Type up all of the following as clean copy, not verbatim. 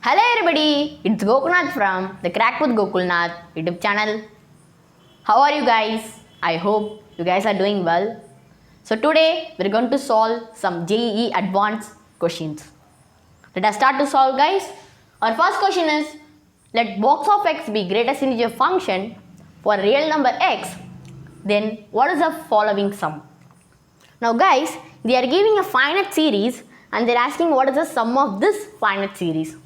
Hello everybody, it's Gokulnath from the Crack with Gokulnath YouTube channel. How are you guys? I hope you guys are doing well. So today we're going to solve some JEE advanced questions. Let us start to solve, guys. Our first question is, let box of x be greatest integer function for a real number x, then what is the following sum? Now guys, they are giving a finite series and they're asking what is the sum of this finite series.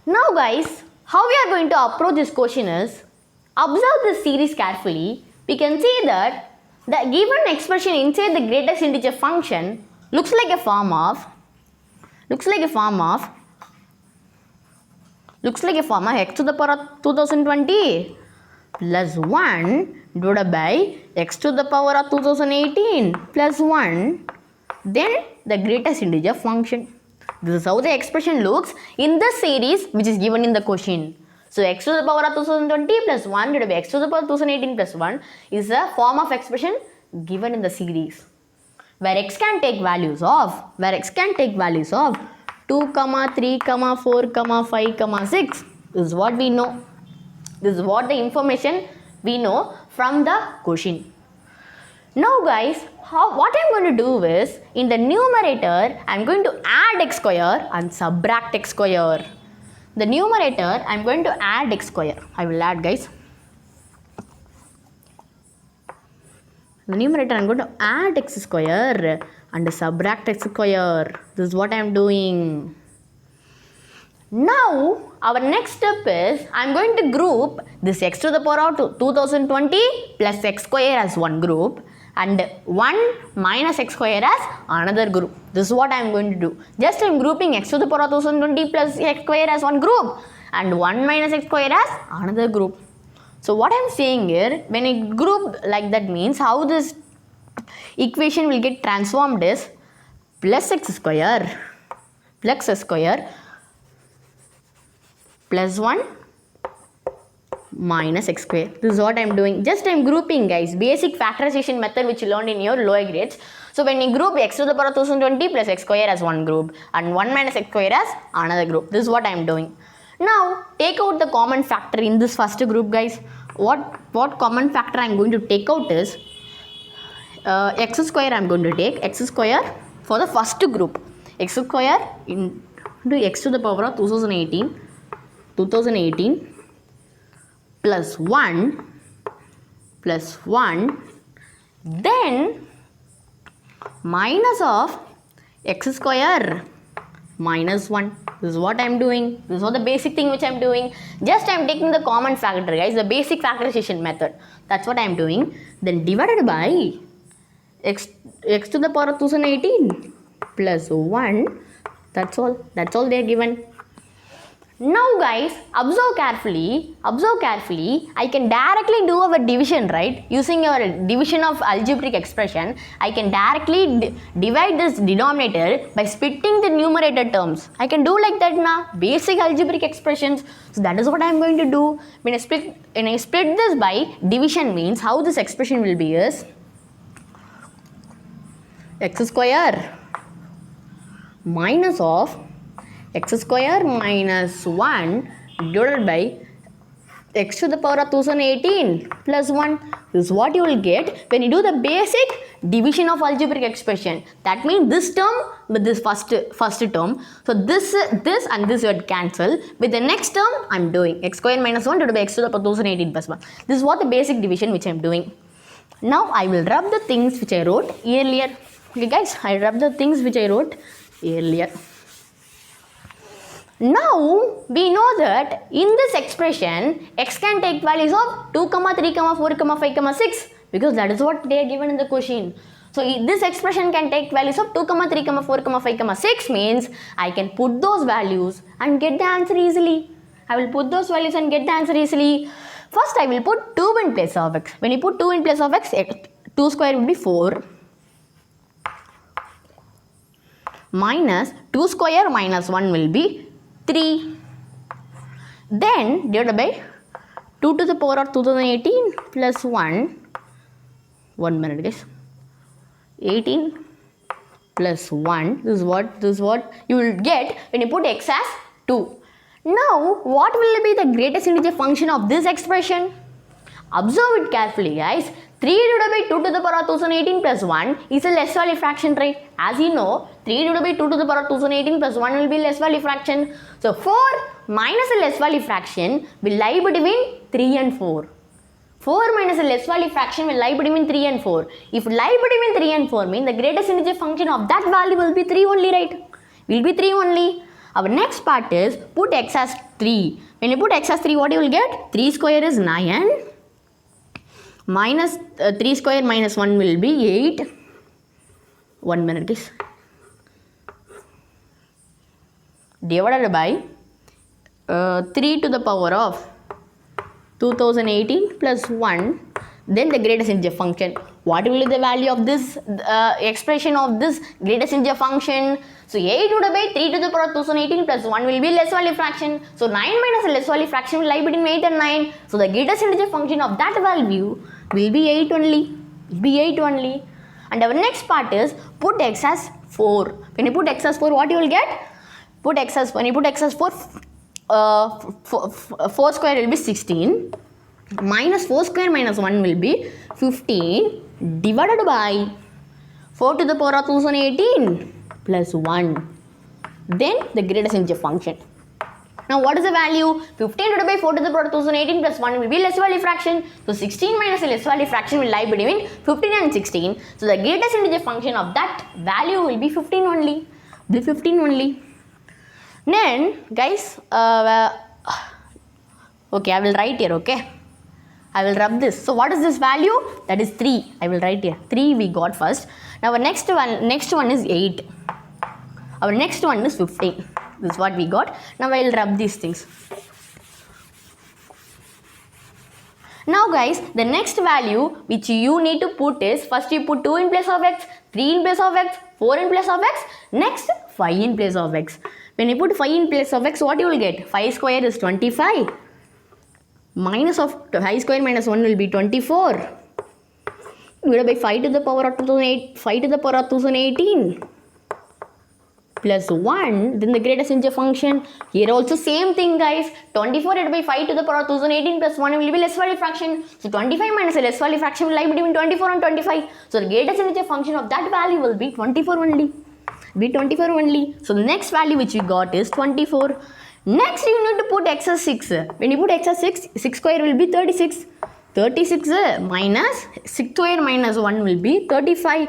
Now guys, how we are going to approach this question is, observe this series carefully. We can see that the given expression inside the greatest integer function looks like a form of x to the power of 2020 plus 1 divided by x to the power of 2018 plus 1, then the greatest integer function. This is how the expression looks in the series which is given in the question. So x to the power of 2020 plus 1 divided by x to the power of 2018 plus 1 is a form of expression given in the series, where x can take values of 2, 3, 4, 5, 6. This is what we know. This is what the information we know from the question. Now guys, what I'm going to do is, in the numerator, I'm going to add x square and subtract x square. The numerator, I'm going to add x square. I will add, guys. The numerator, I'm going to add x square and subtract x square. This is what I'm doing. Now, our next step is, I'm going to group this x to the power of 2020 plus x square as one group and 1 minus x square as another group. This is what I am going to do. Just I am grouping x to the power of 2020 plus x square as one group and 1 minus x square as another group. So what I am saying here, when I group like that means how this equation will get transformed is plus x square plus 1 minus x square. This is what I am doing. Just I am grouping, guys. Basic factorization method which you learned in your lower grades. So when you group x to the power of 2020 plus x square as one group and 1 minus x square as another group. This is what I am doing. Now take out the common factor in this first group, guys. What common factor I am going to take out is x square. I am going to take x square for the first group. X square into x to the power of 2018 plus 1 then minus of x square minus 1. This is what I am doing. This is what the basic thing which I am doing. Just I am taking the common factor, guys, the basic factorization method. That's what I am doing. Then divided by x to the power of 2018 plus 1. That's all they are given. Now guys, observe carefully, I can directly do our division, right? Using our division of algebraic expression, I can directly divide this denominator by splitting the numerator terms. I can do like that now, basic algebraic expressions. So that is what I am going to do. When I split this by division means how this expression will be is x square minus of x square minus 1 divided by x to the power of 2018 plus 1. This is what you will get when you do the basic division of algebraic expression. That means this term with this first term. So this and this will cancel. With the next term, I am doing x square minus 1 divided by x to the power of 2018 plus 1. This is what the basic division which I am doing. Now I will rub the things which I wrote earlier. Okay guys, I rub the things which I wrote earlier. Now, we know that in this expression, x can take values of 2, 3, 4, 5, 6 because that is what they are given in the question. So, this expression can take values of 2, 3, 4, 5, 6 means I can put those values and get the answer easily. I will put those values and get the answer easily. First, I will put 2 in place of x. When you put 2 in place of x, 2 square will be 4 minus 2 square minus 1 will be 3. Then divided by 2 to the power of 2018 plus 1. 1 minute, guys. 18 plus 1. This is what you will get when you put x as 2. Now, what will be the greatest integer function of this expression? Observe it carefully, guys. 3 divided by 2 to the power of 2018 plus 1 is a less value fraction, right? As you know, 3 divided by 2 to the power of 2018 plus 1 will be less value fraction. So, 4 minus a less value fraction will lie between 3 and 4. 4 minus a less value fraction will lie between 3 and 4. If lie between 3 and 4 means the greatest integer function of that value will be 3 only, right? Will be 3 only. Our next part is put x as 3. When you put x as 3, what you will get? 3 square is 9. Minus 3 square minus 1 will be 8. 1 minute, please. Divided by 3 to the power of 2018 plus 1. Then the greatest integer function. What will be the value of this expression of this greatest integer function? So 8 divided by 3 to the power of 2018 plus 1 will be less value fraction. So 9 minus a less value fraction will lie between 8 and 9. So the greatest integer function of that value will be 8 only. And our next part is put x as 4. When you put x as 4, what you will get? When you put x as 4, 4 square will be 16. Minus 4 square minus 1 will be 15 divided by 4 to the power of 2018 plus 1. Then the greatest integer function. Now what is the value? 15 divided by 4 to the power of 2018 plus 1 will be less value fraction. So 16 minus a less value fraction will lie between 15 and 16. So the greatest integer function of that value will be 15 only. Then guys, okay, I will write here, okay. I will rub this. So what is this value? That is 3. I will write here. 3 we got first. Now our next one is 8. Our next one is 15. This is what we got. Now I will rub these things. Now guys, the next value which you need to put is, first you put 2 in place of x, 3 in place of x, 4 in place of x, next 5 in place of x. When you put 5 in place of x, what you will get? 5 square is 25. Minus of 5 square minus 1 will be 24. Divided by 5 to the power of 2018 plus 1. Then the greatest integer function. Here also same thing, guys. 24 divided by 5 to the power of 2018 plus 1 will be less value fraction. So 25 minus a less value fraction will lie between 24 and 25. So the greatest integer function of that value will be 24 only. So the next value which we got is 24. Next you need to put x as 6. When you put x as 6, 6 square will be 36. 36 minus 6 square minus 1 will be 35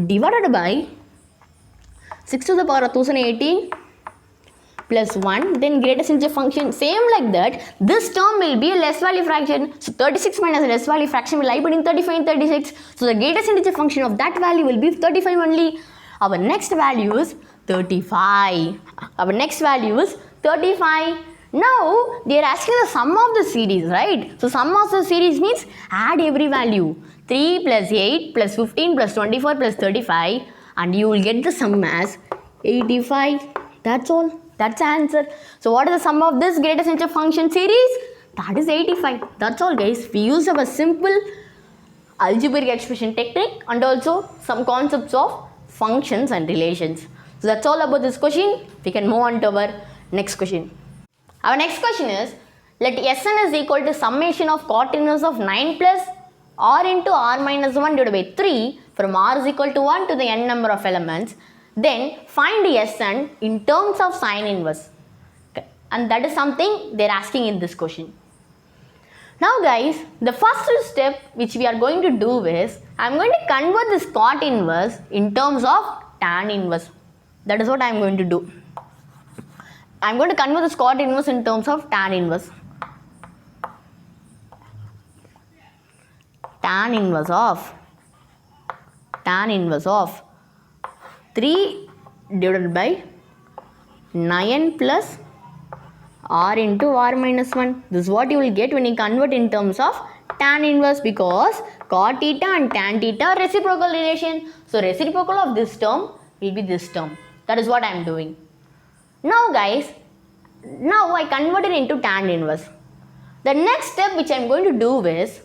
divided by 6 to the power of 2018 plus 1. Then greatest integer function, same like that. This term will be a less value fraction. So 36 minus a less value fraction will lie between 35 and 36. So the greatest integer function of that value will be 35 only. Our next value is 35. Now they are asking the sum of the series, right? So sum of the series means add every value. 3 plus 8 plus 15 plus 24 plus 35, and you will get the sum as 85. That's all. That's the answer. So what is the sum of this greatest integer function series? That is 85. That's all, guys. We use our simple algebraic expression technique and also some concepts of functions and relations. So that's all about this question. We can move on to our next question. Our next question is, let Sn is equal to summation of cot inverse of 9 plus r into r minus 1 divided by 3 from r is equal to 1 to the n number of elements. Then find Sn in terms of sine inverse. Okay. And that is something they are asking in this question. Now guys, the first step which we are going to do is, I am going to convert this cot inverse in terms of tan inverse. That is what I am going to do. I am going to convert this cot inverse in terms of tan inverse. Tan inverse of 3 divided by 9 plus r into r minus 1. This is what you will get when you convert in terms of tan inverse, because cot theta and tan theta are reciprocal relation. So reciprocal of this term will be this term. That is what I am doing. Now guys, now I converted into tan inverse. The next step which I am going to do is,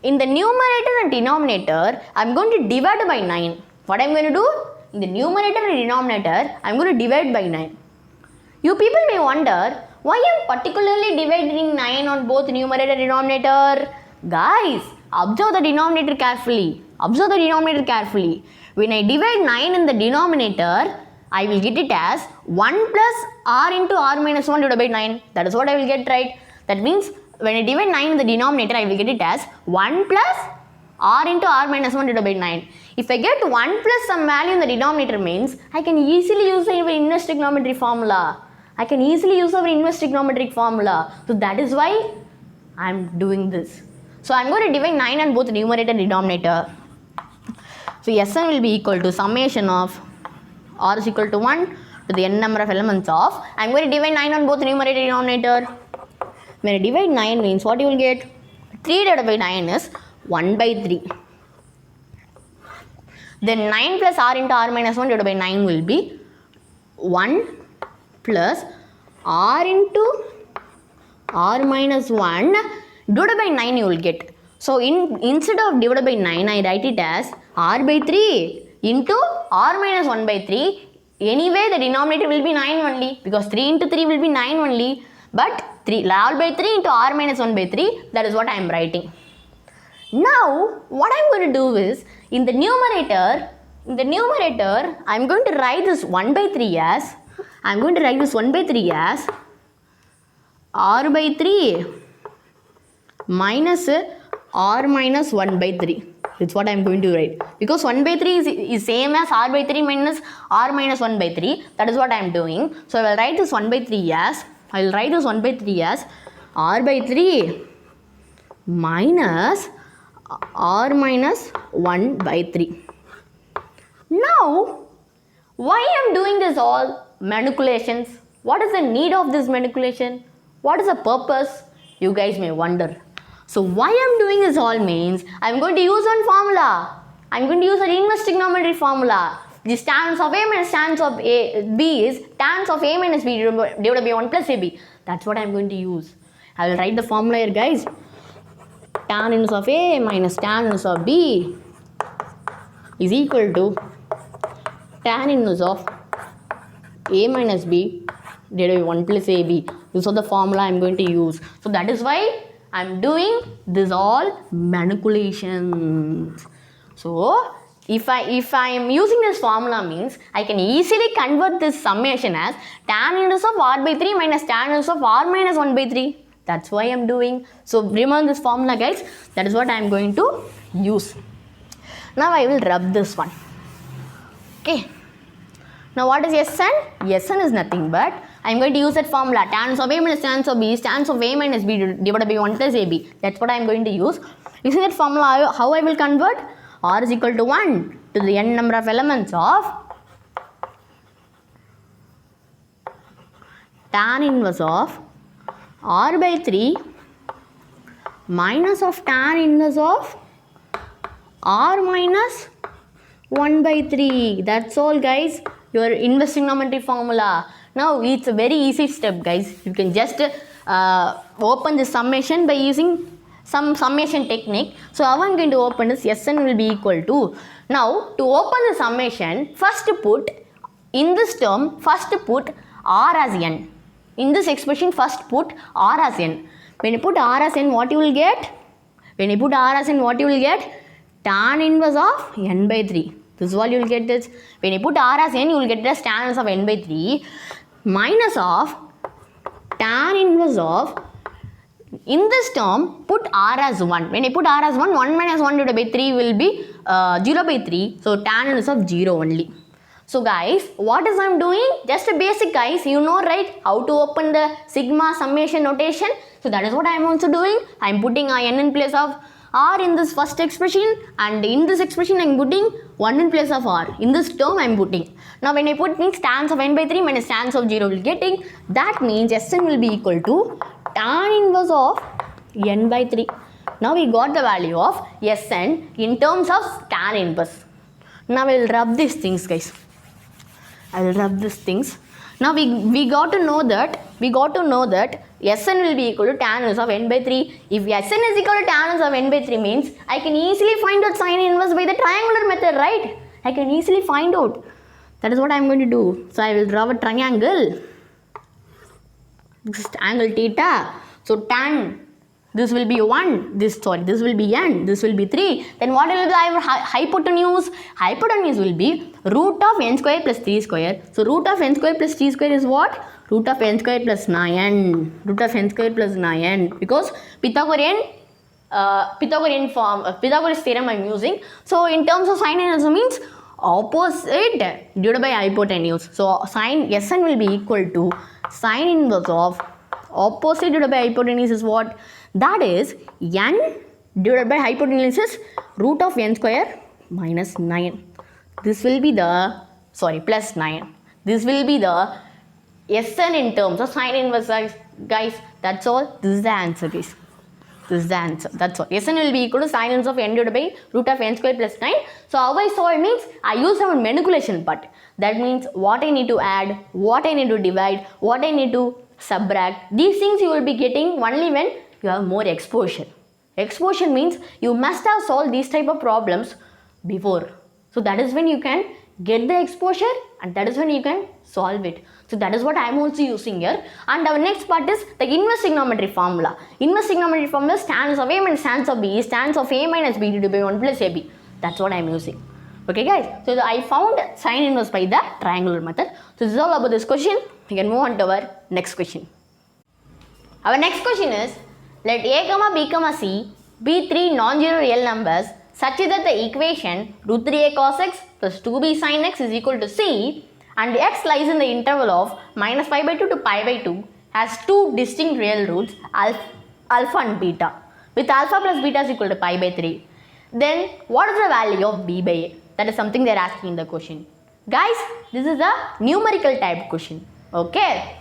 in the numerator and denominator, I am going to divide by 9. What I am going to do? In the numerator and denominator, I am going to divide by 9. You people may wonder why I'm particularly dividing 9 on both numerator and denominator. Guys, observe the denominator carefully. Observe the denominator carefully. When I divide 9 in the denominator, I will get it as 1 plus r into r minus 1 divided by 9. That is what I will get, right? That means when I divide 9 in the denominator, I will get it as 1 plus r into r minus 1 divided by 9. If I get 1 plus some value in the denominator means, I can easily use the inverse trigonometric formula. I can easily use our inverse trigonometric formula. So that is why I am doing this. So I am going to divide 9 on both numerator and denominator. So Sn will be equal to summation of r is equal to 1 to the n number of elements of, I am going to divide 9 on both numerator and denominator. When I divide 9 means what you will get? 3 divided by 9 is 1 by 3. Then 9 plus r into r minus 1 divided by 9 will be 1 plus r into r minus 1 divided by 9 you will get. So instead of divided by 9, I write it as r by 3 into r minus 1 by 3. Anyway, the denominator will be 9 only because 3 into 3 will be 9 only. But 3 all by 3 into r minus 1 by 3, that is what I am writing. Now, what I am going to do is, in the numerator, I am going to write this 1 by 3 as, r by 3 minus r minus 1 by 3. That's what I am going to write. Because 1 by 3 is same as r by 3 minus r minus 1 by 3. That is what I am doing. So, I will write this 1 by 3 as, r by 3 minus r minus 1 by 3. Now, why I am doing this all manipulations? What is the need of this manipulation? What is the purpose? You guys may wonder. So, why I am doing this all means, I am going to use one formula. I am going to use an inverse trigonometric formula. The tans of a minus tans of b is tans of a minus b divided by 1 plus ab. That's what I am going to use. I will write the formula here, guys. Tan inverse of a minus tan inverse of b is equal to tan inverse of a minus b divided by 1 plus ab. This is the formula I am going to use. So that is why I am doing this all manipulations. So if I am using this formula means I can easily convert this summation as tan inverse of r by 3 minus tan inverse of r minus 1 by 3. That's why I am doing. So remember this formula, guys. That is what I am going to use. Now I will rub this one. Okay. Now what is Sn? Sn is nothing but I am going to use that formula. Tan of a minus tan of b is tan of a minus b divided by 1 plus ab. That's what I am going to use. Using that formula, how I will convert? R is equal to 1 to the n number of elements of tan inverse of r by 3 minus of tan inverse of r minus 1 by 3. That's all, guys. Your inverse trigonometry formula. Now it's a very easy step, guys. You can just open the summation by using some summation technique. So how I'm going to open this, Sn will be equal to, now to open the summation, first put in this term, first put r as n. In this expression, first put r as n. When you put r as n, what you will get? When you put r as n, what you will get? Tan inverse of n by 3. This is what you will get this. When you put r as n, you will get this tan inverse of n by 3 minus of tan inverse of, in this term, put r as 1. When you put r as 1, 1 minus 1 divided by 3 will be 0 by 3. So, tan inverse of 0 only. So, guys, what is I am doing? Just a basic, guys. You know, right? How to open the sigma summation notation. So, that is what I am also doing. I am putting n in place of r in this first expression, and in this expression I am putting 1 in place of r. In this term I am putting. Now when I put means tan of n by 3 minus tan of 0 will getting. That means Sn will be equal to tan inverse of n by 3. Now we got the value of Sn in terms of tan inverse. Now I will rub these things, guys. I will rub these things. Now we got to know that Sn will be equal to tan inverse of n by 3. If Sn is equal to tan inverse of n by 3 means I can easily find out sin inverse by the triangular method, right? I can easily find out. That is what I am going to do. So I will draw a triangle. This is angle theta. So tan, this will be 1, this will be n, this will be 3. Then what will be our hypotenuse? Hypotenuse will be root of n square plus 3 square. So root of n square plus 3 square is what? Root of n square plus 9. Root of n square plus 9. Because Pythagorean Pythagoras theorem I am using. So in terms of sine and means opposite divided by hypotenuse. So sine Sn will be equal to sine inverse of opposite divided by hypotenuse is what? That is n divided by hypotenuse is root of n square minus 9. This will be the, plus 9. This will be the Sn in terms of sine inverse, guys. That's all. This is the answer, guys. This is the answer. That's all. Sn will be equal to sine inverse of n divided by root of n square plus 9. So how I solve means I use our manipulation part. That means what I need to add, what I need to divide, what I need to subtract. These things you will be getting only when you have more exposure. Exposure means you must have solved these type of problems before. So that is when you can get the exposure and that is when you can solve it. So that is what I am also using here. And our next part is the inverse trigonometry formula. Inverse trigonometry formula is tan of A minus tan of B is tan of A minus B divided by 1 plus AB. That's what I am using. Okay guys, so I found sine inverse by the triangular method. So this is all about this question. We can move on to our next question. Our next question is, let A, B, C be 3 non-zero real numbers such that the equation root 3a cos x plus 2b sin x is equal to c and x lies in the interval of minus pi by 2 to pi by 2 has two distinct real roots alpha and beta with alpha plus beta is equal to pi by 3. Then what is the value of b by a? That is something they are asking in the question. Guys, this is a numerical type question. Okay.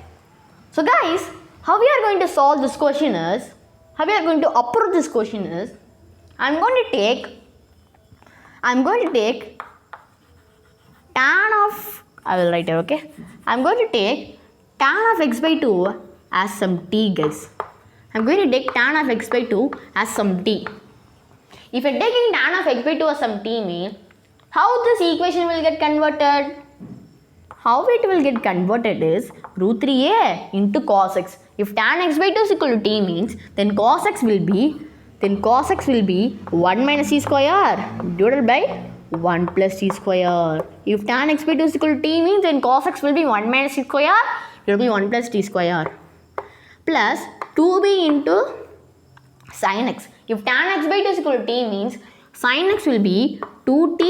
So guys, how we are going to solve this question is, how we are going to approach this question is, I'm going to take tan of, I will write it, okay. I'm going to take tan of x by 2 as some t, guys. I'm going to take tan of x by 2 as some t. If you're taking tan of x by 2 as some t means, how this equation will get converted? How it will get converted is root 3a into cos x. If tan x by 2 is equal to t means, then cos x will be 1 minus t square divided by 1 plus t square. If tan x by 2 is equal to t means, then cos x will be 1 minus t square divided by 1 plus t square plus 2b into sin x. If tan x by 2 is equal to t means, sin x will be 2t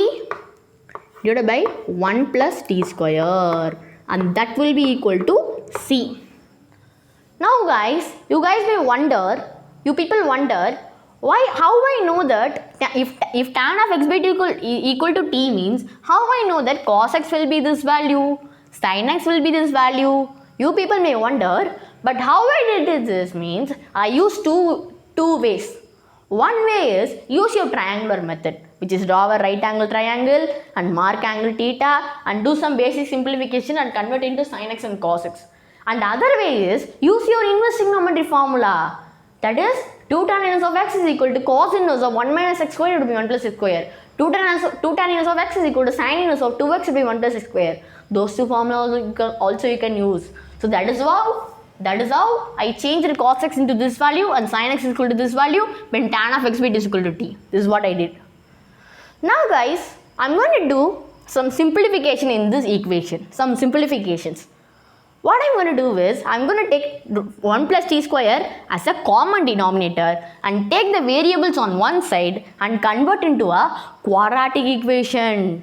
divided by 1 plus t square and that will be equal to c. Now guys, you people wonder, how I know that if tan of x by 2 equal to t means, how I know that cos x will be this value, sin x will be this value? You people may wonder, but how I did this means, I used two ways. One way is use your triangular method, which is draw a right angle triangle and mark angle theta and do some basic simplification and convert into sin x and cos x. And the other way is use your inverse trigonometry formula. That is 2 tan inverse of x is equal to cos inverse of 1 minus x square to be 1 plus x square. 2 tan inverse of x is equal to sin inverse of 2x to be 1 plus x square. Those two formulas also you can use. So that is how I changed cos x into this value and sin x is equal to this value when tan of x by 2 is equal to t. This is what I did. Now guys, I'm going to do some simplification in this equation. Some simplifications. What I'm going to do is, I'm going to take 1 plus t square as a common denominator and take the variables on one side and convert into a quadratic equation.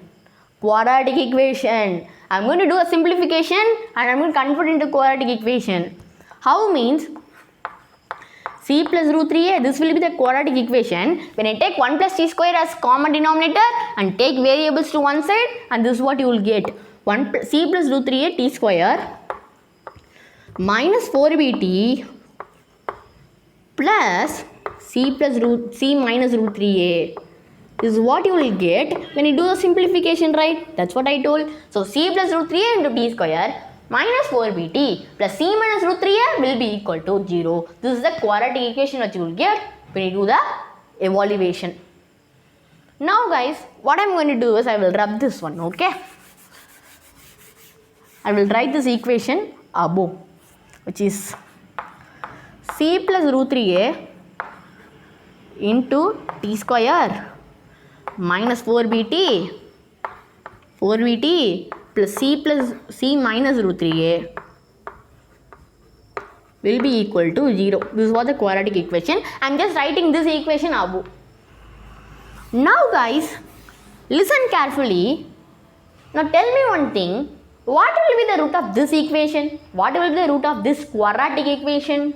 I'm going to do a simplification and I'm going to convert into quadratic equation. How means, c plus root 3a, this will be the quadratic equation. When I take 1 plus t square as common denominator and take variables to one side, and this is what you will get. C plus root 3a t square minus 4bt plus c minus root 3a. This is what you will get when you do the simplification, right? That's what I told. So c plus root 3a into t square minus 4bt plus c minus root 3a will be equal to 0. This is the quadratic equation that you will get when you do the evaluation. Now guys, what I'm going to do is I will rub this one, okay? I will write this equation above, which is c plus root 3a into t square minus 4bt plus c minus root 3a will be equal to 0. This was the quadratic equation. I am just writing this equation above. Now guys, listen carefully. Now tell me one thing. What will be the root of this equation? What will be the root of this quadratic equation?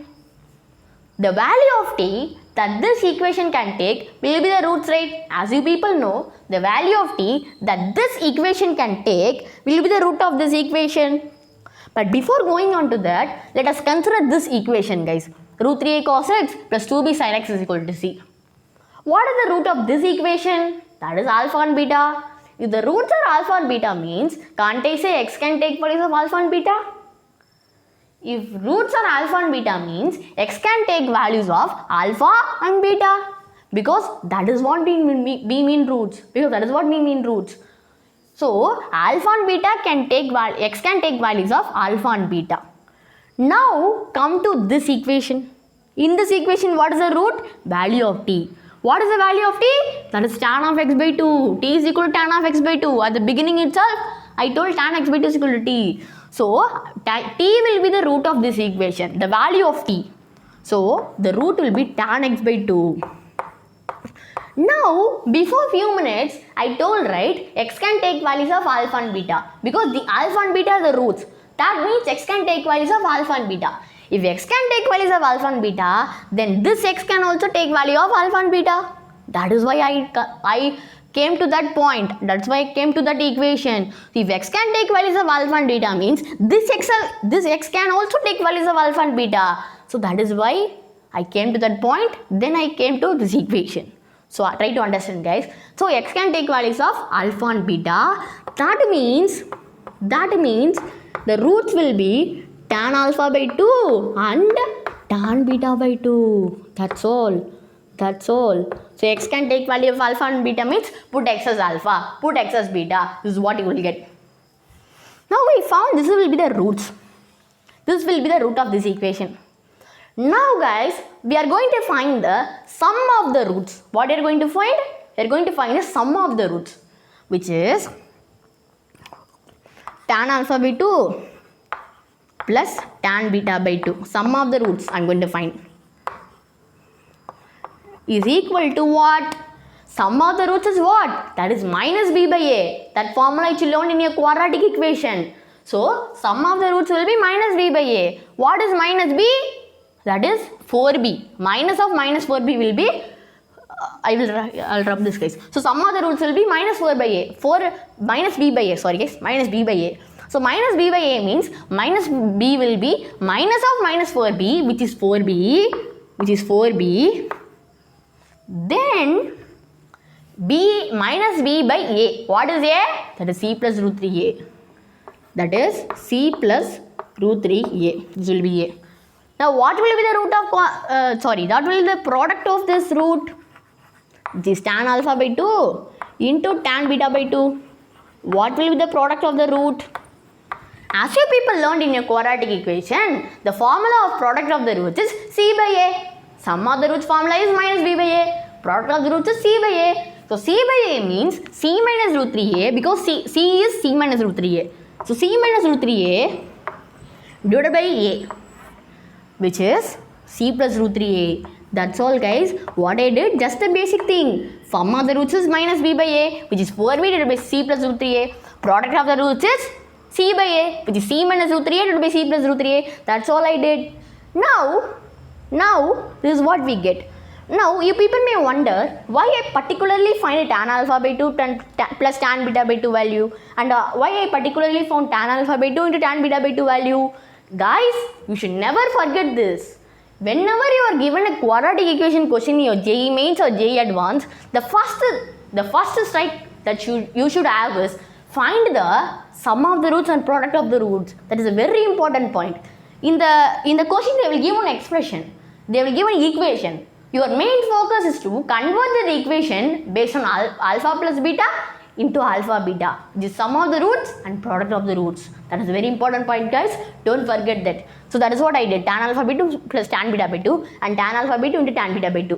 The value of t that this equation can take will be the roots, right? As you people know, the value of t that this equation can take will be the root of this equation. But before going on to that, let us consider this equation, guys. Root 3a cos x plus 2b sin x is equal to c. What is the root of this equation? That is alpha and beta. If the roots are alpha and beta means, can't I say x can take place of alpha and beta? If roots are alpha and beta means, x can take values of alpha and beta. Because that is what we mean roots. So, alpha and beta can take x can take values of alpha and beta. Now, come to this equation. In this equation, what is the root? Value of t. What is the value of t? That is tan of x by 2. T is equal to tan of x by 2. At the beginning itself, I told tan x by 2 is equal to t. So, t will be the root of this equation. The value of t. So, the root will be tan x by 2. Now, before few minutes, I told, right, x can take values of alpha and beta. Because the alpha and beta are the roots. That means x can take values of alpha and beta. If x can take values of alpha and beta, then this x can also take value of alpha and beta. That is why I came to that point. That's why I came to that equation. If x can take values of alpha and beta means this x can also take values of alpha and beta. So that is why I came to that point. Then I came to this equation. So try to understand, guys. So x can take values of alpha and beta. That means the roots will be tan alpha by 2 and tan beta by 2. That's all. So x can take value of alpha and beta means put x as alpha, put x as beta. This is what you will get. Now we found this will be the roots. This will be the root of this equation. Now guys, we are going to find the sum of the roots. What are you going to find? We are going to find the sum of the roots, which is tan alpha by 2 plus tan beta by 2. Sum of the roots I am going to find is equal to what? Sum of the roots is what? That is minus b by a. That formula which you learned in your quadratic equation. So, sum of the roots will be minus b by a. What is minus b? That is 4b. Minus of minus 4b will be, I'll rub this, guys. So, sum of the roots will be minus 4 by a. Minus b by a, sorry guys, minus b by a. So, minus b by a means minus b will be minus of minus 4b, which is 4b. Then, b minus b by a. What is a? That is c plus root 3a. That is c plus root 3a. This will be a. Now, what will be the root of, that will be the product of this root. This tan alpha by 2 into tan beta by 2. What will be the product of the root? As you people learned in your quadratic equation, the formula of product of the roots is c by a. Sum of the roots formula is minus b by a. Product of the roots is c by a. So, c by a means c minus root 3a because c is c minus root 3a. So, c minus root 3a divided by a, which is c plus root 3a. That's all, guys. What I did, just the basic thing. Sum of the roots is minus b by a, which is 4b divided by c plus root 3a. Product of the roots is c by a, which is c minus root 3a divided by c plus root 3a. That's all I did. Now, this is what we get. Now, you people may wonder why I particularly find tan alpha by 2 plus tan beta by 2 value, and why I particularly found tan alpha by 2 into tan beta by 2 value. Guys, you should never forget this. Whenever you are given a quadratic equation question in your JEE Mains or JEE Advanced, the first strike that you should have is find the sum of the roots and product of the roots. That is a very important point. In the question, they will give an expression. They will give an equation. Your main focus is to convert the equation based on alpha plus beta into alpha beta. The sum of the roots and product of the roots. That is a very important point, guys. Don't forget that. So that is what I did. Tan alpha by 2 plus tan beta by 2 and tan alpha by 2 into tan beta by 2.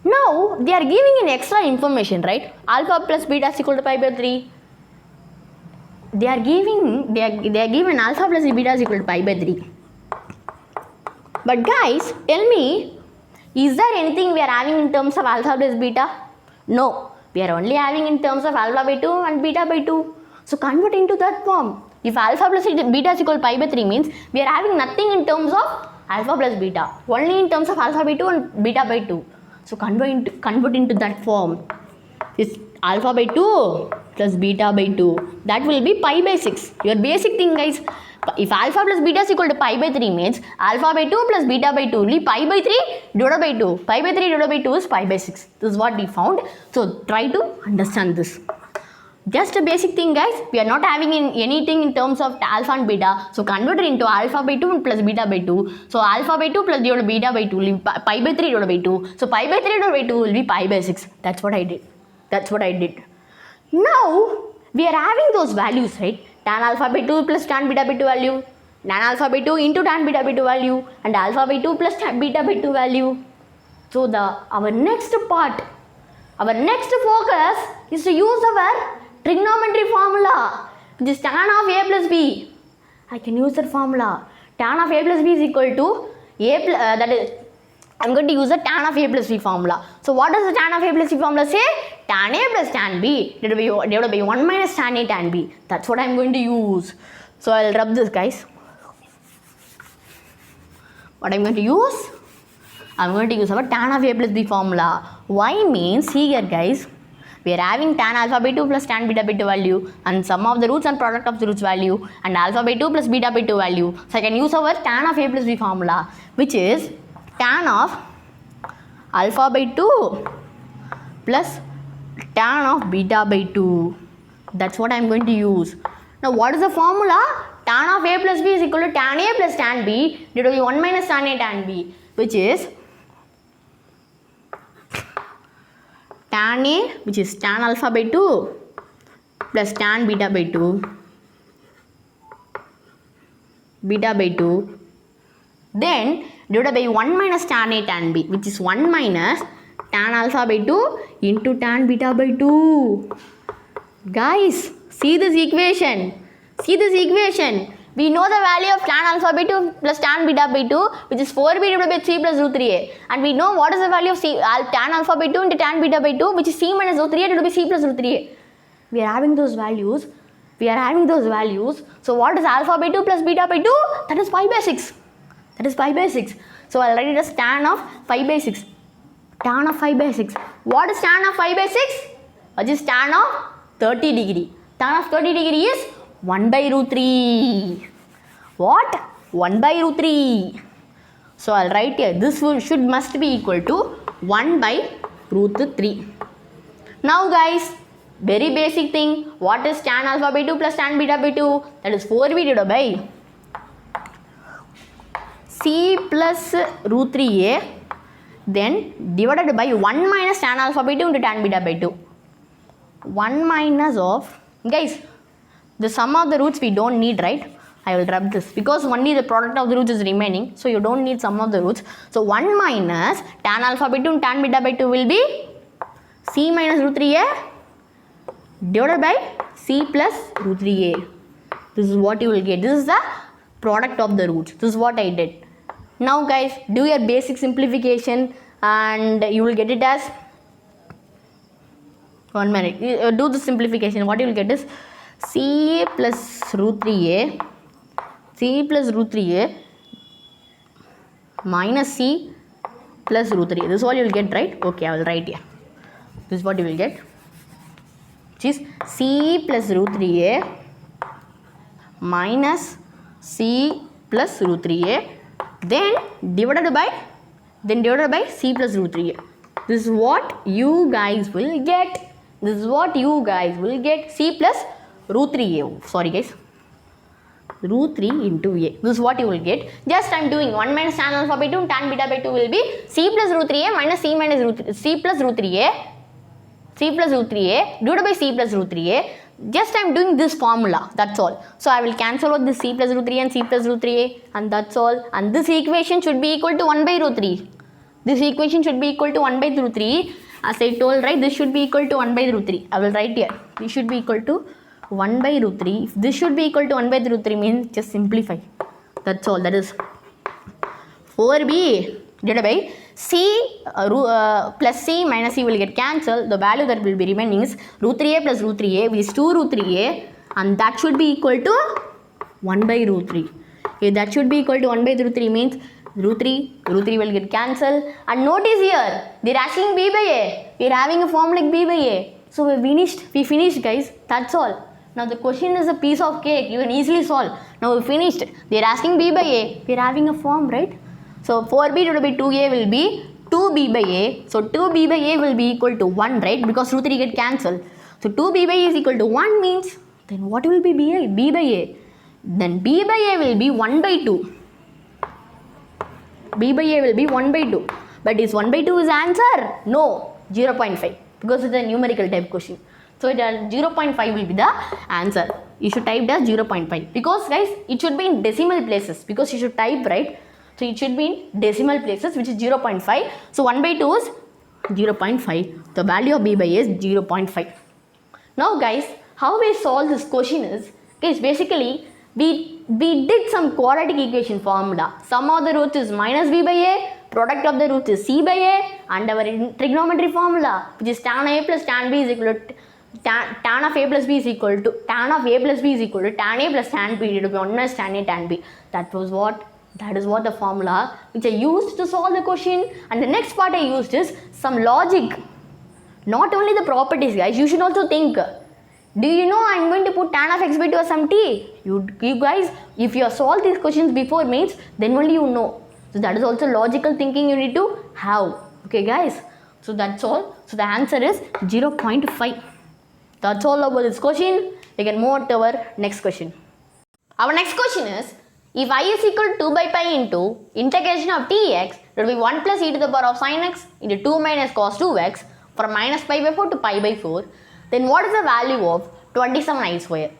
Now they are giving an extra information, right? Alpha plus beta is equal to pi by 3. They are given alpha plus beta is equal to pi by 3. But guys, tell me, is there anything we are having in terms of alpha plus beta? No. We are only having in terms of alpha by 2 and beta by 2. So convert into that form. If alpha plus beta is equal to pi by 3 means we are having nothing in terms of alpha plus beta. Only in terms of alpha by 2 and beta by 2. So convert into that form. It's alpha by 2 plus beta by 2. That will be pi by 6. Your basic thing, guys. If alpha plus beta is equal to pi by 3 means alpha by 2 plus beta by 2 will be pi by 3 divided by 2. Pi by 3 divided by 2 is pi by 6. This is what we found. So try to understand this. Just a basic thing, guys. We are not having anything in terms of alpha and beta. So convert it into alpha by 2 plus beta by 2. So alpha by 2 plus divided by beta by 2 will be pi by 3 divided by 2. So pi by 3 divided by 2 will be pi by 6. That's what I did. Now we are having those values, right? Tan alpha by 2 plus tan beta by 2 value, tan alpha by 2 into tan beta by 2 value, and alpha by 2 plus tan beta by 2 value. So our next focus is to use our trigonometry formula, which is tan of a plus b. I can use that formula. Tan of a plus b is equal to a plus, that is, I'm going to use the tan of a plus b formula. So what does the tan of a plus b formula say? Tan a plus tan b divided by 1 minus tan a tan b. That's what I'm going to use. So I'll rub this, guys. What I'm going to use? I'm going to use our tan of a plus b formula. Why means, see here, guys. We are having tan alpha by 2 plus tan beta by 2 value and sum of the roots and product of the roots value and alpha by 2 plus beta by 2 value. So I can use our tan of a plus b formula, which is tan of alpha by 2 plus tan of beta by 2. That's what I'm going to use. Now what is the formula? Tan of a plus b is equal to tan a plus tan b divided by 1 minus tan a tan b, which is tan a, which is tan alpha by 2 plus tan beta by 2 then divided by 1 minus tan a tan b, which is 1 minus tan alpha by 2 into tan beta by 2. Guys, see this equation. We know the value of tan alpha by 2 plus tan beta by 2, which is 4b divided by 3 plus root 3a. And we know what is the value of tan alpha by 2 into tan beta by 2, which is c minus root 3a divided by c plus root 3a. We are having those values. So what is alpha by 2 plus beta by 2? That is pi by 6. So I'll write it as tan of pi by 6. What is tan of pi by 6? Which is tan of 30 degree. Tan of 30 degree is 1 by root 3. What? 1 by root 3. So I'll write here, this must be equal to 1 by root 3. Now guys, very basic thing. What is tan alpha by 2 plus tan beta by 2? That is 4b divided by c plus root 3a, then divided by 1 minus tan alpha by 2 into tan beta by 2. 1 minus of, guys, the sum of the roots we don't need, right? I will rub this because only the product of the roots is remaining, so you don't need sum of the roots. So 1 minus tan alpha by 2 and tan beta by 2 will be c minus root 3a divided by c plus root 3a. This is what you will get. This is the product of the roots. This is what I did. Now guys, do your basic simplification and you will get it as 1 minute. Do the simplification. What you will get is c plus root 3a minus c plus root 3. This is what you will get, right? Okay, I will write here. This is what you will get, which is c plus root 3a minus c plus root 3a then divided by c plus root 3a. This is what you guys will get. C plus root 3a. Sorry guys. Root 3 into a. This is what you will get. Just I am doing 1 minus tan alpha by 2 and tan beta by 2 will be c plus root 3a minus c plus root 3a. c plus root 3a divided by c plus root 3a. Just I am doing this formula, that's all. So I will cancel out this c plus root 3 and c plus root 3a, and that's all. And this equation should be equal to 1 by root 3. This equation should be equal to 1 by root 3. As I told, right, this should be equal to 1 by root 3. I will write here. This should be equal to 1 by root 3. If this should be equal to 1 by root 3 means just simplify. That's all. That is 4b divided by c plus c minus c will get cancelled. The value that will be remaining is root 3a plus root 3a, which is 2 root 3a, and that should be equal to 1 by root 3. If that should be equal to 1 by root 3 means root 3 will get cancelled. And notice here, they are asking b by a. We are having a form like b by a. So we finished guys. That's all. Now the question is a piece of cake. You can easily solve. Now we finished. They are asking b by a. We are having a form, right? So 4b divided by 2a will be 2b by a. So 2b by a will be equal to 1, right? Because root 3 get cancelled. So 2b by a is equal to 1 means, then what will be b by a? Then b by a will be 1 by 2. B by a will be 1 by 2. But is 1 by 2 is answer? No. 0.5. Because it's a numerical type question. So 0.5 will be the answer. You should type as 0.5. Because guys, it should be in decimal places. Because you should type, right? So it should be in decimal places, which is 0.5. So 1 by 2 is 0.5. The value of b by a is 0.5. Now guys, how we solve this question is, guys, basically we did some quadratic equation formula. Sum of the roots is minus b by a, product of the roots is c by a, and our trigonometry formula, which is tan a plus tan b is equal to tan of a plus b is equal to tan of a plus b is equal to tan a plus tan b divided by 1 minus tan a tan b. That is what the formula which I used to solve the question. And the next part I used is some logic. Not only the properties, guys, you should also think. Do you know I am going to put tan of x by 2 as some t? You guys, if you have solved these questions before means, then only you know. So that is also logical thinking you need to have. Okay guys, so that's all. So the answer is 0.5. That's all about this question. We can move on to our next question. Our next question is, if I is equal to 2 by pi into integration of tx, it will be 1 plus e to the power of sin x into 2 minus cos 2x from minus pi by 4 to pi by 4. Then what is the value of 27i square?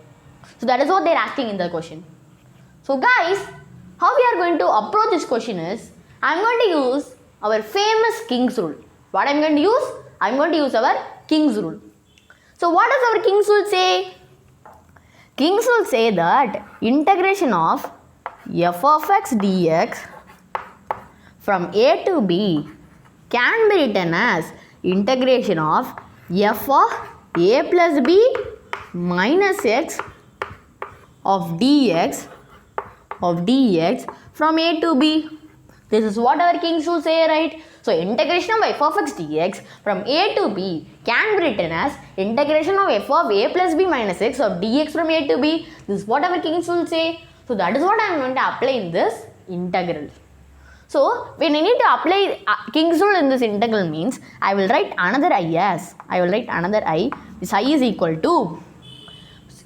So that is what they are asking in the question. So guys, how we are going to approach this question is, I am going to use our famous King's rule. What I am going to use? I am going to use our King's rule. So what does our King's rule say? King's rule say that integration of f of x dx from a to b can be written as integration of f of a plus b minus x of dx from a to b. This is what our King's rule say, right? So integration of f of x dx from a to b can be written as integration of f of a plus b minus x of dx from a to b. This is what our King's rule say. So that is what I am going to apply in this integral. So when I need to apply King's rule in this integral means, I will write another I as, this I is equal to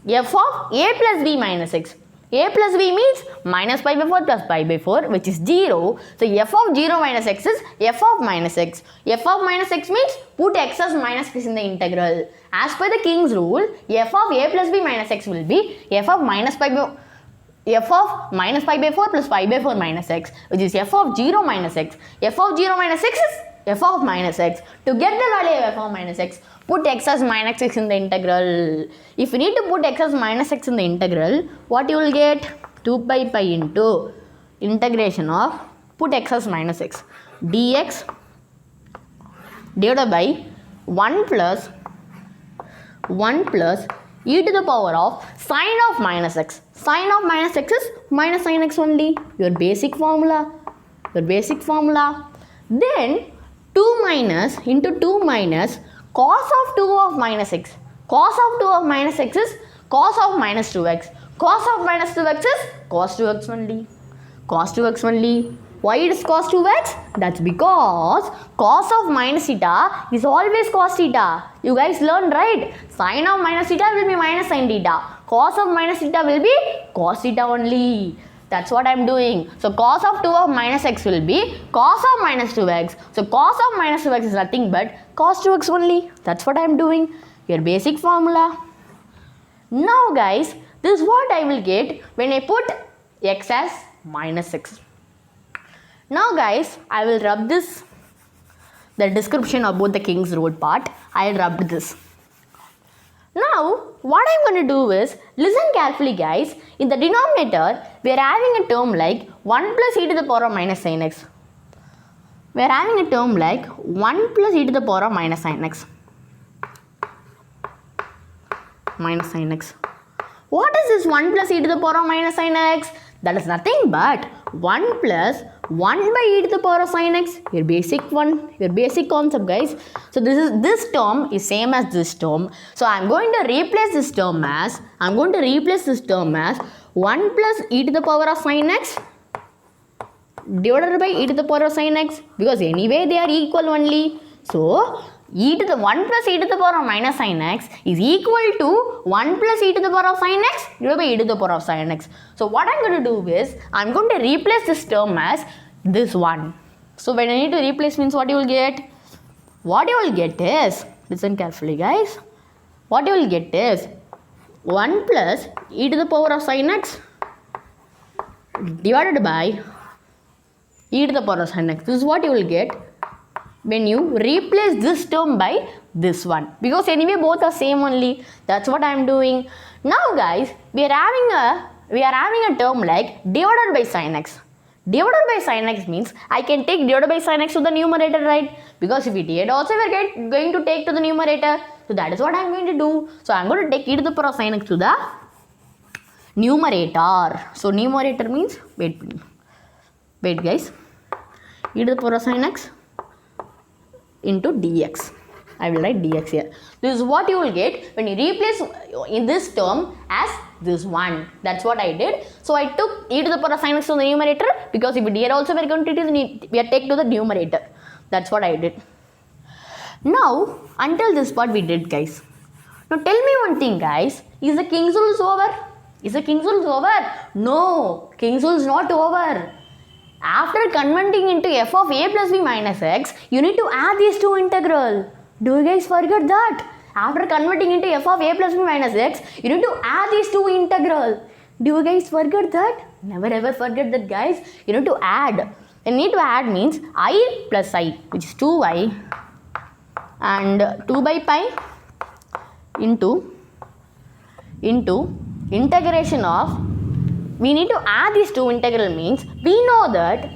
f of a plus b minus x. A plus b means minus pi by 4 plus pi by 4, which is 0. So f of 0 minus x is f of minus x. F of minus x means put x as minus x in the integral. As per the King's rule, f of a plus b minus x will be f of minus pi by 4 plus pi by 4 minus x, which is f of 0 minus x. F of 0 minus x is f of minus x. To get the value of f of minus x, put x as minus x in the integral. If you need to put x as minus x in the integral, what you will get? 2 pi into integration of, put x as minus x, dx divided by 1 plus e to the power of sine of minus x. Sine of minus x is minus sin x only. Your basic formula. Then 2 minus into 2 minus cos of 2 of minus x. Cos of 2 of minus x is cos of minus 2x. Cos of minus 2x is cos 2x only. Why it is cos 2x? That's because cos of minus theta is always cos theta. You guys learned, right? Sin of minus theta will be minus sin theta. Cos of minus theta will be cos theta only. That's what I'm doing. So cos of 2 of minus x will be cos of minus 2x. So cos of minus 2x is nothing but cos 2x only. That's what I'm doing. Your basic formula. Now guys, this is what I will get when I put x as minus 6. Now guys, I will rub this, the description about the King's Road part. I rubbed this. Now, what I'm going to do is, listen carefully guys, in the denominator, we are having a term like 1 plus e to the power of minus sin x. We are having a term like 1 plus e to the power of minus sin x. Minus sin x. What is this 1 plus e to the power of minus sin x? That is nothing but 1 plus 1 by e to the power of sin x. Your basic one, your basic concept guys. So this term is same as this term. So I'm going to replace this term as 1 plus e to the power of sin x divided by e to the power of sin x, because anyway they are equal only. So 1 plus e to the power of minus sin x is equal to 1 plus e to the power of sin x divided by e to the power of sin x. So what I'm going to do is, I'm going to replace this term as this one. So when I need to replace means what you will get? What you will get is, listen carefully guys, what you will get is 1 plus e to the power of sin x divided by e to the power of sin x. This is what you will get when you replace this term by this one, because anyway both are same only. That's what I am doing. Now guys, we are having a term like divided by sin x. Divided by sin x means I can take divided by sin x to the numerator, right? Because if we did also we are going to take to the numerator. So that is what I am going to do. So I am going to take e to the power of sin x to the numerator. So numerator means, wait guys, e to the power of sin x into dx. I will write dx here. This is what you will get when you replace in this term as this one. That's what I did. So I took e to the power of sin x to the numerator, because if we are also we are going to take to the numerator. That's what I did. Now until this part we did guys. Now tell me one thing guys, is the King's rule over? Is the King's rule over? No, King's rule is not over. After converting into f of a plus b minus x, you need to add these two integral. Do you guys forget that? After converting into f of a plus b minus x, you need to add these two integral. Do you guys forget that? Never ever forget that guys. You need to add. And need to add means I plus I, which is 2i, and 2 by pi into integration of, we need to add these two integral means we know that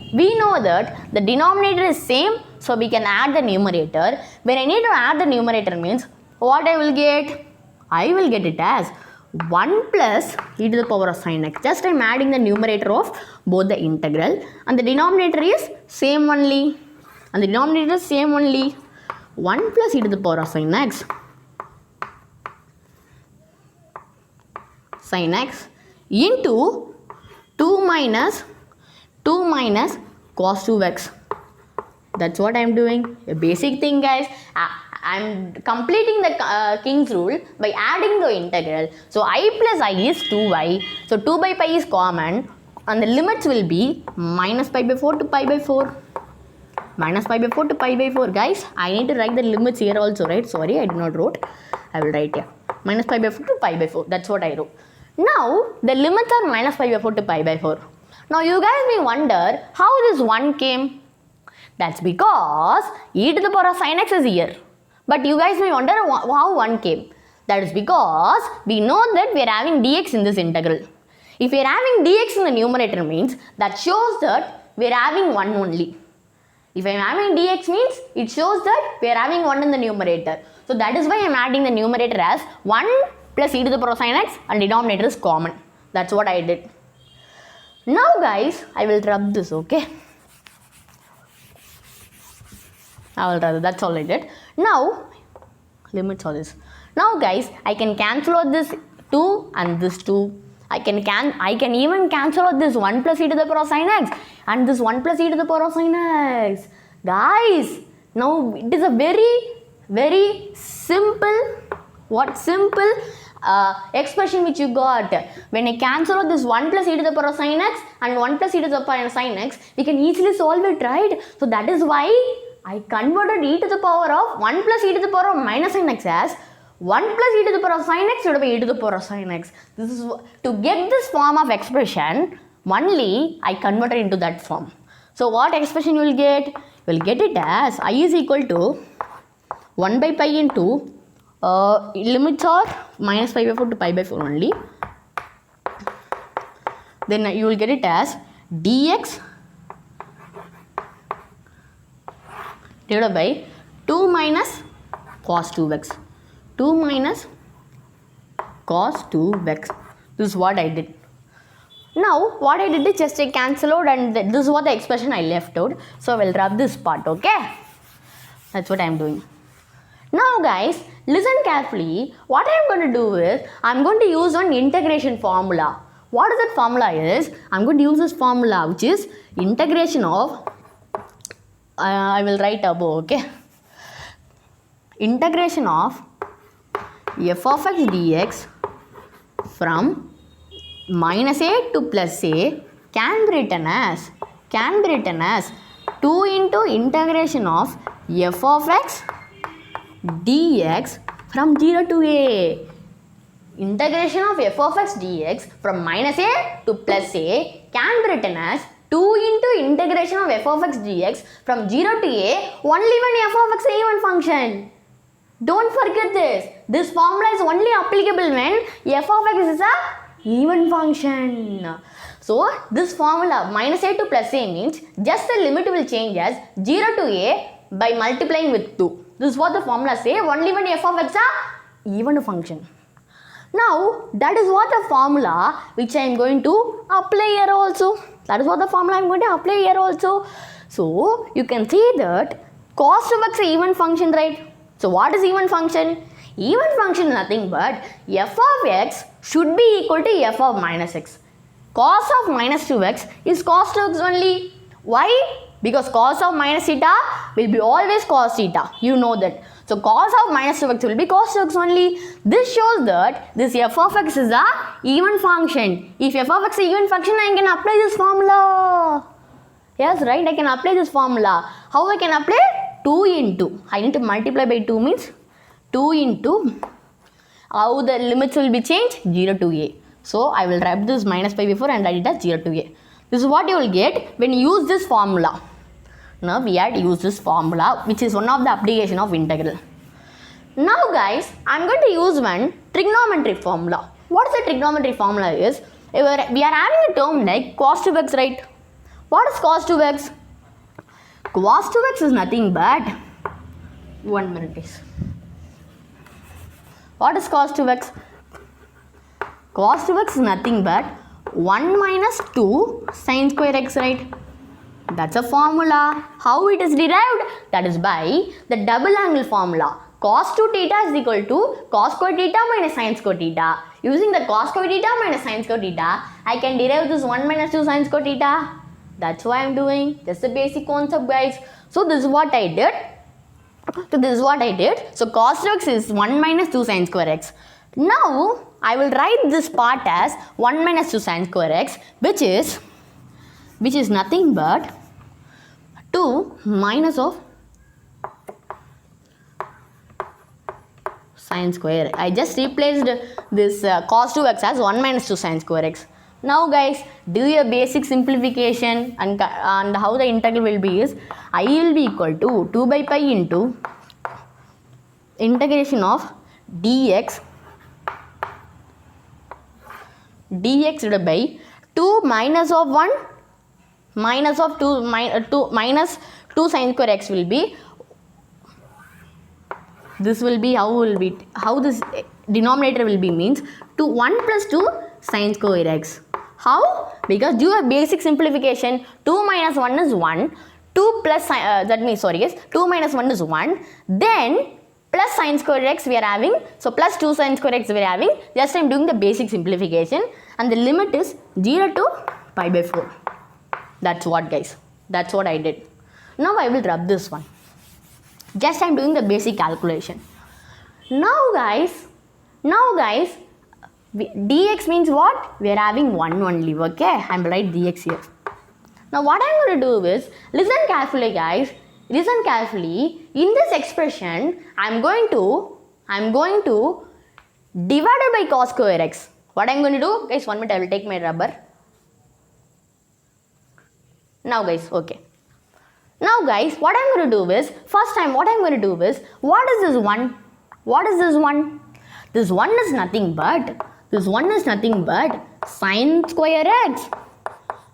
the denominator is same, so we can add the numerator. When I need to add the numerator means what I will get? I will get it as 1 plus e to the power of sin x. Just I am adding the numerator of both the integral, and the denominator is same only. 1 plus e to the power of sin x into 2 minus cos 2x. That's what I am doing. A basic thing guys. I am completing the King's rule by adding the integral. So I plus I is 2y. So 2 by pi is common, and the limits will be minus pi by 4 to pi by 4. Minus pi by 4 to pi by 4. Guys, I need to write the limits here also, right? Sorry, I did not wrote. I will write here. Minus pi by 4 to pi by 4. That's what I wrote. Now, the limits are minus pi by 4 to pi by 4. Now, you guys may wonder how this 1 came. That's because e to the power of sin x is here. But you guys may wonder how 1 came. That is because we know that we are having dx in this integral. If we are having dx in the numerator means that shows that we are having 1 only. If I am having dx means it shows that we are having 1 in the numerator. So that is why I am adding the numerator as 1 plus e to the power of sin x, and denominator is common. That's what I did. Now guys, I will rub this, okay? I will rub, that's all I did. Now, limits all this. Now guys, I can cancel out this 2 and this 2. I can even cancel out this 1 plus e to the power of sin x and this 1 plus e to the power of sin x. Guys, now it is a very simple, simple expression which you got. When I cancel out this 1 plus e to the power of sin x and 1 plus e to the power of sin x, we can easily solve it, right? So that is why I converted e to the power of 1 plus e to the power of minus sin x as 1 plus e to the power of sin x divided by e to the power of sin x. This is to get this form of expression, only I converted into that form. So what expression you will get? You will get it as I is equal to 1 by pi into limits are minus pi by 4 to pi by 4 only. Then you will get it as dx divided by 2 minus cos 2x. 2 minus cos 2x. This is what I did. Now what I did is just I cancel out, and this is what the expression I left out. So I will rub this part, okay? That's what I am doing. Now guys, listen carefully. What I am going to do is, I am going to use one integration formula. What is that formula is? I am going to use this formula, which is integration of, I will write above, okay? Integration of f of x dx from minus a to plus a can be written as 2 into integration of f of x dx from 0 to a. Integration of f of x dx from minus a to plus a can be written as 2 into integration of f of x dx from 0 to a only when f of x is an even function. Don't forget this. This formula is only applicable when f of x is a even function. So this formula minus a to plus a means just the limit will change as 0 to a by multiplying with 2. This is what the formula say, only when f of x is a even function. Now that is what the formula which I am going to apply here also. That is what the formula I am going to apply here also. So you can see that cos of x is an even function, right? So what is even function? Even function is nothing but f of x should be equal to f of minus x. Cos of minus 2x is cos 2x only. Why? Because cos of minus theta will be always cos theta. You know that. So cos of minus 2x will be cos 2x only. This shows that this f of x is a even function. If f of x is a even function, I can apply this formula. Yes, right? I can apply this formula. How I can apply? 2 into. I need to multiply by 2 means 2 into. How the limits will be changed? 0 to a. So I will wrap this minus pi before and write it as 0 to a. This is what you will get when you use this formula. Now we had to use this formula, which is one of the application of integral. Now guys, I am going to use one trigonometry formula. What is the trigonometry formula is? We are having a term like cos 2x, right? What is cos 2x? Cos 2x is nothing but, 1 minute please. What is cos 2x? Cos 2x is nothing but 1 minus 2 sin square x, right? That's a formula. How it is derived? That is by the double angle formula. Cos 2 theta is equal to cos square theta minus sin square theta. Using the cos square theta minus sin square theta, I can derive this 1 minus 2 sin square theta. That's why I am doing. Just the basic concept, guys. So this is what I did. So cos 2x is 1 minus 2 sin square x. Now I will write this part as 1 minus 2 sin square x, which is nothing but 2 minus of sin square. I just replaced this cos 2x as 1 minus 2 sin square x. Now guys, do your basic simplification, and how the integral will be is I will be equal to 2 by pi into integration of dx divided by 2 minus of 1 minus of 2 minus 2 sin square x will be, this will be how this denominator will be means 1 plus 2 sin square x. How? Because do a basic simplification. 2 minus 1 is 1. 2 plus 2 minus 1 is 1. Then plus sin square x we are having. So plus 2 sin square x we are having. Just I am doing the basic simplification, and the limit is 0 to pi by 4. That's what, guys. That's what I did. Now I will rub this one. Just I am doing the basic calculation. Now guys, dx means what? We are having 1 only, okay? I will write dx here. Now what I am going to do is, listen carefully guys, listen carefully. In this expression, I am going to divide it by cos square x. What I am going to do? Guys, 1 minute, I will take my rubber. Now guys, okay. Now guys, what I am going to do is, first time what I am going to do is, what is this 1? What is this 1? This 1 is nothing but sin square x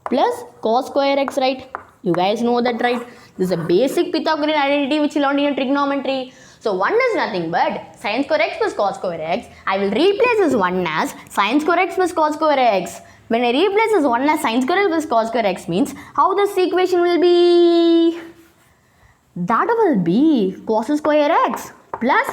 plus cos square x, right? You guys know that, right? This is a basic Pythagorean identity which you learned in trigonometry. So 1 is nothing but sin square x plus cos square x. I will replace this 1 as sin square x plus cos square x. When I replace this 1 as sin square x plus cos square x means, how this equation will be? That will be cos square x plus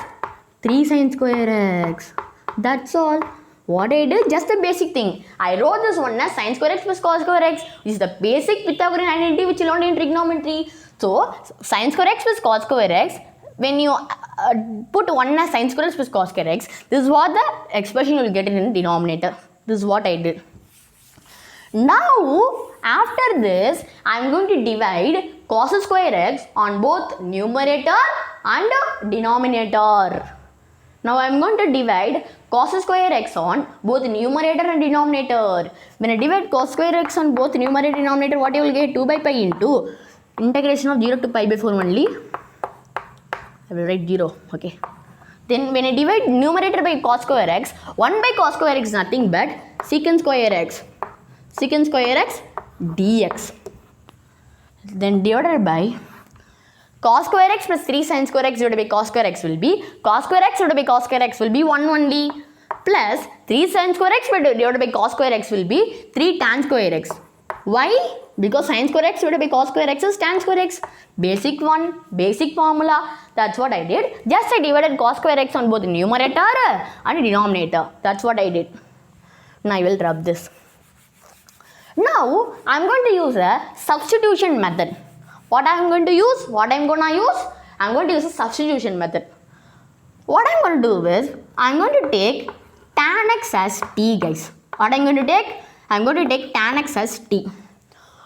3 sin square x. That's all. What I did, just a basic thing. I wrote this 1 as sin square x plus cos square x. This is the basic Pythagorean identity which you learned in trigonometry. So, sin square x plus cos square x, when you put 1 as sin square x plus cos square x, this is what the expression you will get in the denominator. This is what I did. Now, after this, I am going to divide cos square x on both numerator and denominator. Now, I am going to divide cos square x on both numerator and denominator. When I divide cos square x on both numerator and denominator, what you will get? 2 by pi into integration of 0 to pi by 4 only. I will write 0, okay. Then when I divide numerator by cos square x, 1 by cos square x is nothing but secant square x. Secant square x dx. Then divided by cos square x plus 3 sin square x divided by cos square x will be, cos square x divided by cos square x will be 1 only, plus 3 sin square x divided by cos square x will be 3 tan square x. Why? Because sin square x divided by cos square x is tan square x. Basic one, basic formula. That's what I did. Just I divided cos square x on both numerator and denominator. That's what I did. Now I will rub this. Now I am going to use a substitution method. What I am going to use? I am going to use a substitution method. What I am going to do is, I am going to take tan x as t, guys. What I am going to take? I am going to take tan x as t.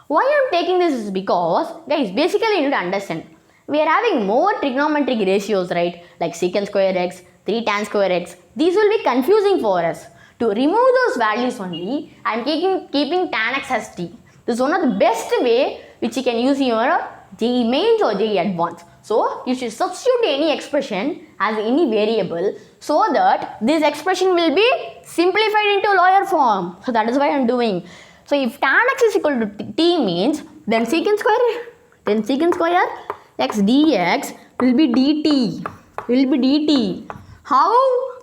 Why I am taking this is because, guys, basically you need to understand. We are having more trigonometric ratios, right? Like secant square x, 3 tan square x. These will be confusing for us. To remove those values only, I am keeping tan x as t. This is one of the best way which you can use in your JEE Mains or JEE Advanced. So, you should substitute any expression as any variable so that this expression will be simplified into lower form. So, that is why I am doing. So, if tan x is equal to t means, then secant square x dx will be dt. How?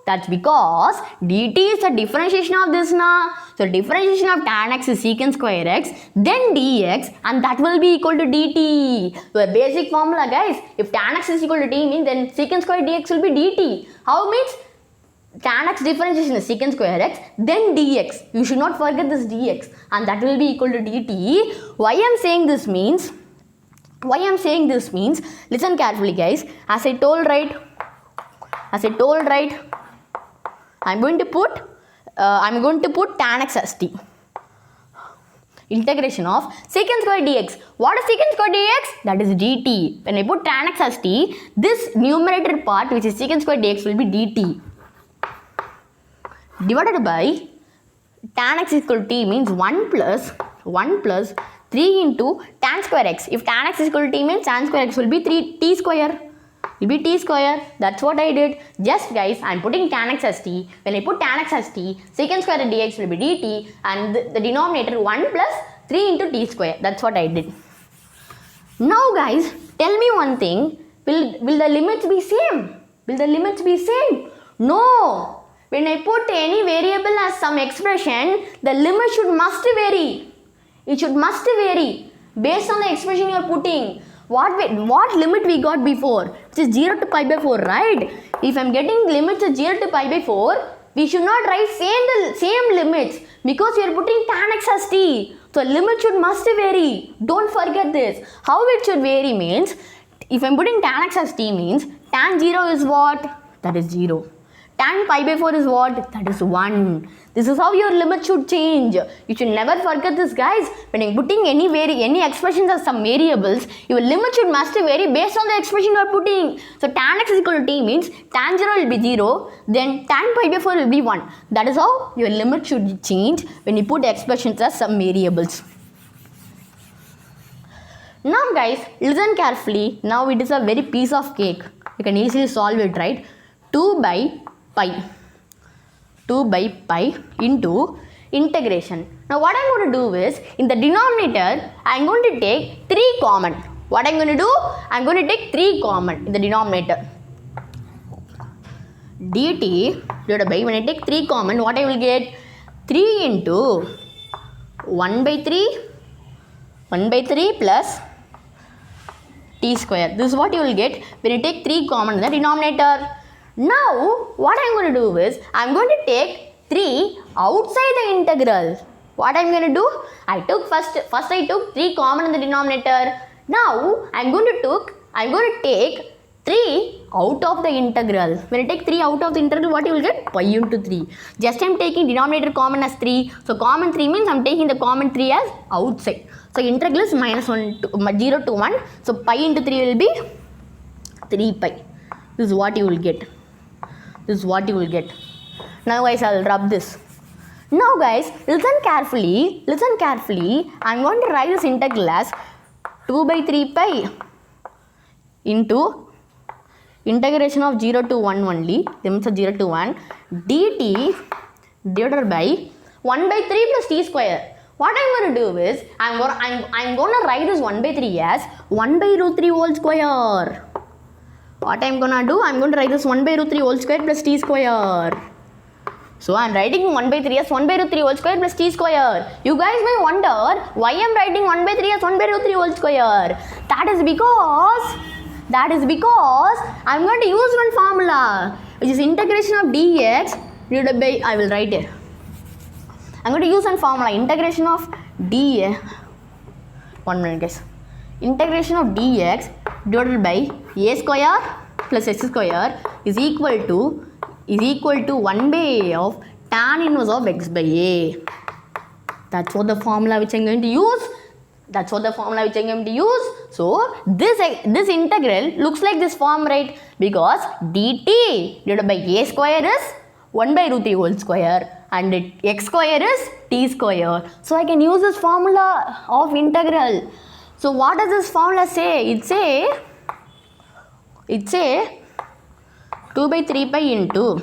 That's because dt is the differentiation of this now. So differentiation of tan x is secant square x, then dx, and that will be equal to dt. So a basic formula, guys. If tan x is equal to t means, then secant square dx will be dt. How means? Tan x differentiation is secant square x, then dx. You should not forget this dx, and that will be equal to dt. Why I am saying this means? Listen carefully, guys. As I told, right? I'm going to put tan x as t. Integration of secant square dx. What is secant square dx? That is dt. When I put tan x as t, this numerator part which is secant square dx will be dt. Divided by tan x is equal to t means 1 plus 3 into tan square x. If tan x is equal to t means tan square x will be 3t square. Will be t square. That's what I did. Just guys, I am putting tan x as t. When I put tan x as t, secant square dx will be dt, and the denominator 1 plus 3 into t square. That's what I did. Now guys, tell me one thing. Will the limits be same? No. When I put any variable as some expression, the limit must vary. It must vary based on the expression you are putting. What limit we got before? Which is 0 to pi by 4, right? If I am getting limits of 0 to pi by 4, we should not write same limits because we are putting tan x as t. So limit must vary. Don't forget this. How it should vary means, if I am putting tan x as t means, tan 0 is what? That is 0. Tan pi by 4 is what? That is 1. This is how your limit should change. You should never forget this, guys. When you're putting any expressions as some variables, your limit should must vary based on the expression you're putting. So tan x is equal to t means tan 0 will be 0, then tan pi by 4 will be 1. That is how your limit should change when you put expressions as some variables. Now guys, listen carefully. Now it is a very piece of cake. You can easily solve it, right? 2 by pi into integration. Now what I'm going to do is, in the denominator, I'm going to take 3 common. What I'm going to do? I'm going to take 3 common in the denominator. dt divided by, when I take 3 common, what I will get? 3 into 1 by 3 plus t square. This is what you will get when you take 3 common in the denominator. Now, what I am going to do is, I am going to take 3 outside the integral. What I am going to do? First I took 3 common in the denominator. Now, I am going to take 3 out of the integral. When I take 3 out of the integral, what you will get? Pi into 3. Just I am taking denominator common as 3. So, common 3 means I am taking the common 3 as outside. So, integral is minus 0 to 1. So, pi into 3 will be 3 pi. This is what you will get. Now guys, I will rub this. Now guys, listen carefully. I am going to write this integral as 2 by 3 pi into integration of 0 to 1 only, limits of 0 to 1, dt divided by 1 by 3 plus t square. What I am going to do is, I am going to write this 1 by 3 as 1 by root 3 whole square. What I am going to do? I am going to write this 1 by root 3 whole square plus t square. So, I am writing 1 by 3 as 1 by root 3 whole square plus t square. You guys may wonder why I am writing 1 by 3 as 1 by root 3 whole square. That is because I am going to use one formula, which is integration of dx divided by, I will write it. I am going to use one formula, integration of dx. 1 minute guys. Integration of dx divided by a square plus x square is equal to 1 by a of tan inverse of x by a. That's what the formula which I am going to use. So this integral looks like this form, right? Because dt divided by a square is 1 by root 3 whole square and x square is t square. So I can use this formula of integral. So what does this formula say? It say 2 by 3 pi into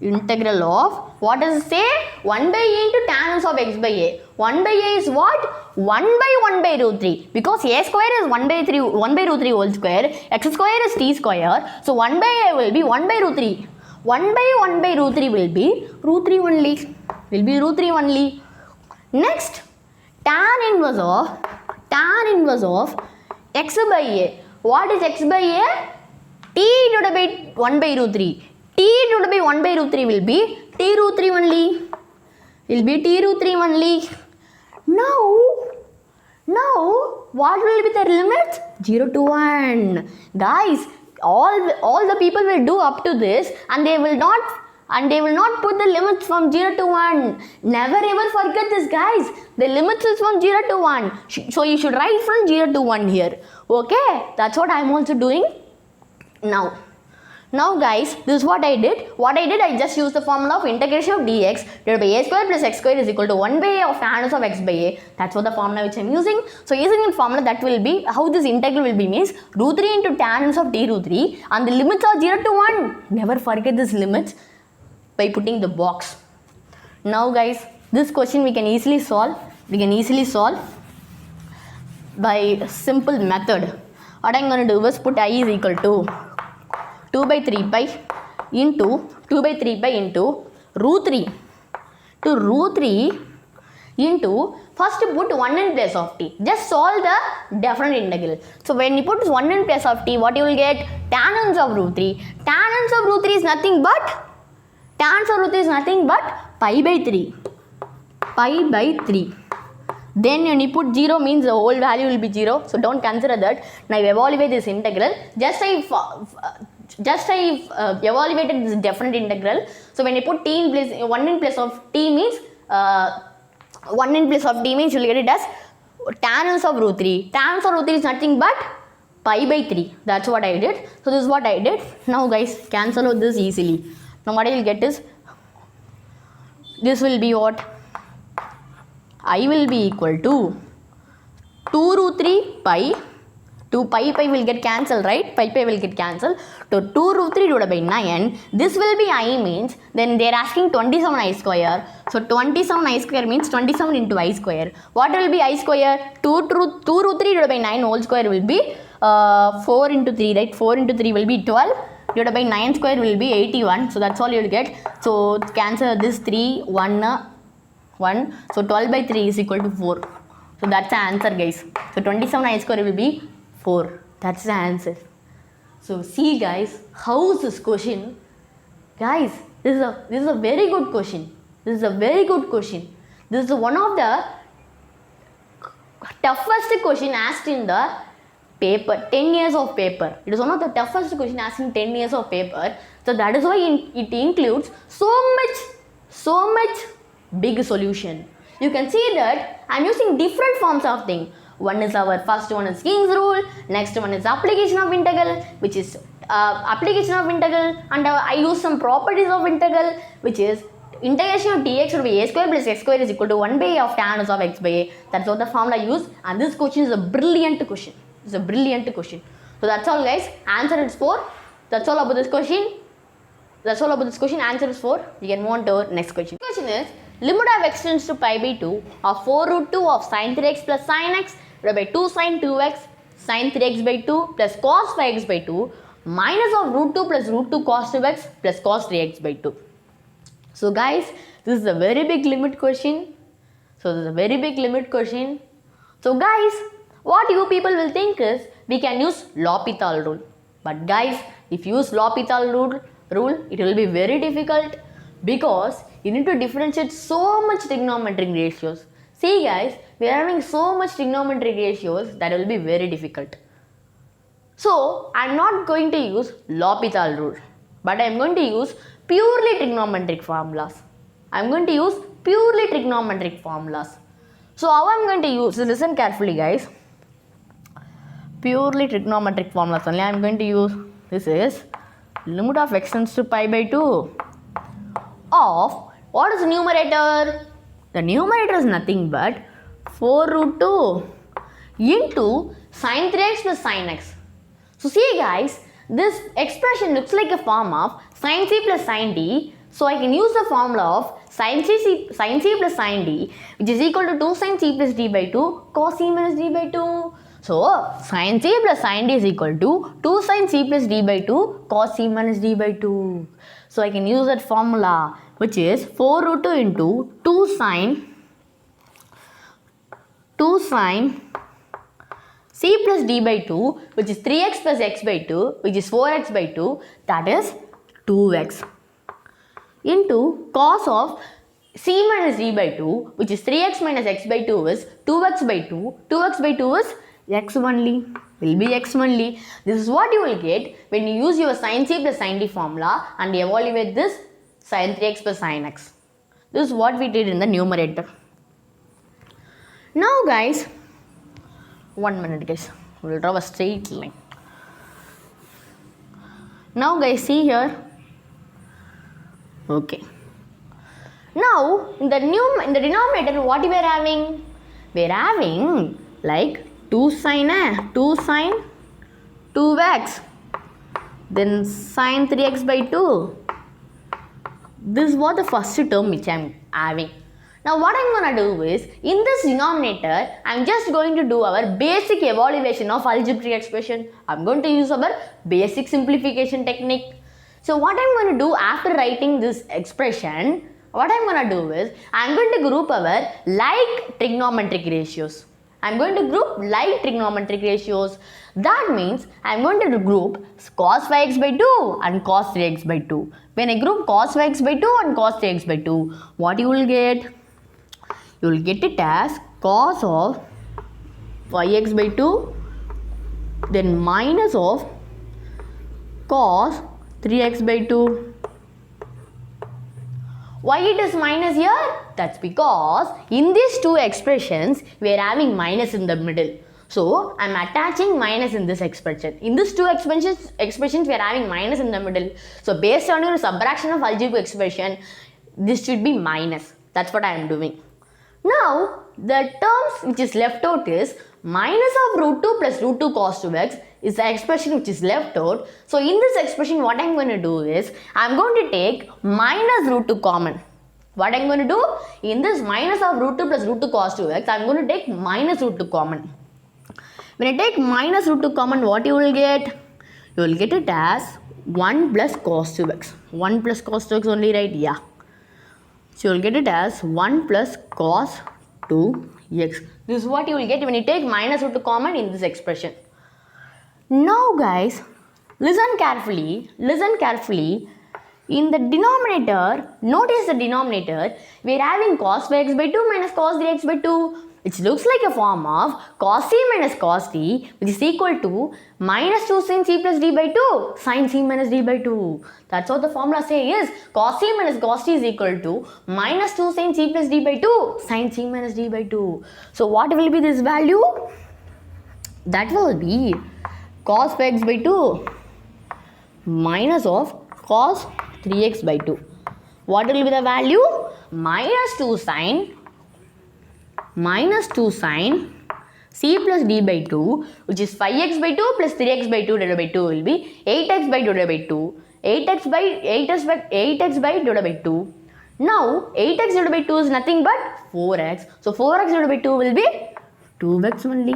integral of, what does it say? 1 by a into tan inverse of x by a. 1 by a is what? 1 by root 3. Because a square is 1 by root 3 whole square. X square is t square. So 1 by a will be 1 by root 3. 1 by root 3 will be root 3 only. Next, tan inverse of x by a. What is x by a? T divided by 1 by root 3. T divided by 1 by root 3 will be t root 3 only. Now, what will be the limits? 0 to 1. Guys, all the people will do up to this, and they will not put the limits from 0 to 1. Never ever forget this, guys. The limits is from 0 to 1. So you should write from 0 to 1 here. Okay? That's what I am also doing now guys, this is what I did. I just used the formula of integration of dx divided by a square plus x square is equal to 1 by a of tan inverse of x by a. That's what the formula which I am using. So using the formula, that will be how this integral will be means root 3 into tan inverse of t root 3, and the limits are 0 to 1. Never forget this limits by putting the box. Now guys, this question we can easily solve. By simple method. What I am going to do is put I is equal to 2 by 3 pi into root 3 into, first put 1 in place of t. Just solve the different integral. So when you put 1 in place of t, what you will get? Tan inverse of root 3. Tan inverse of root 3 is nothing but pi by 3. Then when you put 0 means the whole value will be 0. So don't consider that. Now evaluate this integral. Just just I evaluated this definite integral. So when I put t in place, 1 in place of t means 1 in place of t means you'll get it as tan inverse of root 3. Tan inverse of root 3 is nothing but pi by 3. That's what I did. So this is what I did. Now guys, cancel out this easily. Now what I will get is, this will be what? I will be equal to 2 root 3 pi. 2 pi will get cancelled, right? Pi will get cancelled. So 2 root 3 divided by 9. This will be I means, then they are asking 27 I square. So 27 I square means 27 into I square. What will be I square? 2 root 3 divided by 9 whole square will be 4 into 3, right? 4 into 3 will be 12. Divided by 9 square will be 81. So that's all you will get. So cancel this 3, 1. So 12 by 3 is equal to 4. So that's the answer, guys. So 27 I square will be 4. That's the answer. So see guys, how is this question? Guys, this is a very good question. This is a very good question. This is one of the toughest question asked in the paper, 10 years of paper. It is one of the toughest question asked in 10 years of paper. So that is why it includes so much big solution. You can see that I am using different forms of thing. One is our first one is King's rule. Next one is application of integral, which is application of integral, and I use some properties of integral, which is integration of dx would be a square plus x square is equal to 1 by a of tan inverse of x by a. That's what the formula I use, and this question is a brilliant question. It's a brilliant question. So that's all, guys. Answer is 4. That's all about this question. Answer is 4. You can move on to our next question. Question is, limit of x tends to pi by 2 of 4 root 2 of sin 3x plus sin x divided by 2 sin 2x sin 3x by 2 plus cos 5x by 2 minus of root 2 plus root 2 cos 2x plus cos 3x by 2. So guys, this is a very big limit question. So guys, what you people will think is, we can use L'Hopital rule. But guys, if you use L'Hopital rule, it will be very difficult, because you need to differentiate so much trigonometric ratios. See guys, we are having so much trigonometric ratios that will be very difficult. So I am not going to use L'Hopital rule, but I am going to use purely trigonometric formulas. So how I am going to use, listen carefully guys, purely trigonometric formulas only I am going to use. This is limit of x tends to pi by 2 of, what is the numerator? The numerator is nothing but 4 root 2 into sin 3x plus sin x. So see guys, this expression looks like a form of sin c plus sin d. So I can use the formula of sin c plus sin d, which is equal to 2 sin c plus d by 2 cos c minus d by 2. So sin c plus sin d is equal to 2 sin c plus d by 2 cos c minus d by 2. So I can use that formula, which is 4 root 2 into 2 sin c plus d by 2, which is 3x plus x by 2, which is 4x by 2, that is 2x, into cos of c minus d by 2, which is 3x minus x by 2 is 2x by 2. 2x by 2 is x only, will be x only. This is what you will get when you use your sin c plus sin d formula and evaluate this sin 3x plus sin x. This is what we did in the numerator. Now guys, 1 minute guys, we will draw a straight line. Now guys, see here. Okay. Now in the denominator, what we are having? We are having like 2 sin 2x, then sin 3x by 2. This was the first term which I am having. Now what I am going to do is, in this denominator, I am just going to do our basic evaluation of algebraic expression. I am going to use our basic simplification technique. So what I am going to do after writing this expression, what I am going to do is, I am going to group our like trigonometric ratios. I am going to group like trigonometric ratios. That means I am going to group cos 5x by 2 and cos 3x by 2. When I group cos 5x by 2 and cos 3x by 2, what you will get? You will get it as cos of 5x by 2, then minus of cos 3x by 2. Why it is minus here? That's because in these two expressions, we are having minus in the middle. So, I am attaching minus in this expression. In these two expressions, we are having minus in the middle. So, based on your subtraction of algebraic expression, this should be minus. That's what I am doing. Now, the terms which is left out is minus of root 2 plus root 2 cos 2x is the expression which is left out. So, in this expression, what I am going to do is, I am going to take minus root 2 common. What I am going to do? In this minus of root 2 plus root 2 cos 2x, I am going to take minus root 2 common. When I take minus root 2 common, what you will get? You will get it as 1 plus cos 2x. 1 plus cos 2x only, right? Yeah. So, you will get it as 1 plus cos 2x. This is what you will get when you take minus root 2 common in this expression. Now, guys, listen carefully. Listen carefully. In the denominator, notice the denominator, we are having cos 5x by 2 minus cos 3x by 2. It looks like a form of cos c minus cos d, which is equal to minus 2 sin c plus d by 2 sin c minus d by 2. That's what the formula says. Cos c minus cos d is equal to minus 2 sin c plus d by 2 sin c minus d by 2. So what will be this value? That will be cos 5x by 2 minus of cos 3x by 2. What will be the value? Minus 2 sin c plus d by 2, which is 5x by 2 plus 3x by 2 divided by 2 will be 8x by divided by 2. 8x by divided by 2. Now 8x divided by 2 is nothing but 4x. So 4x divided by 2 will be 2x only.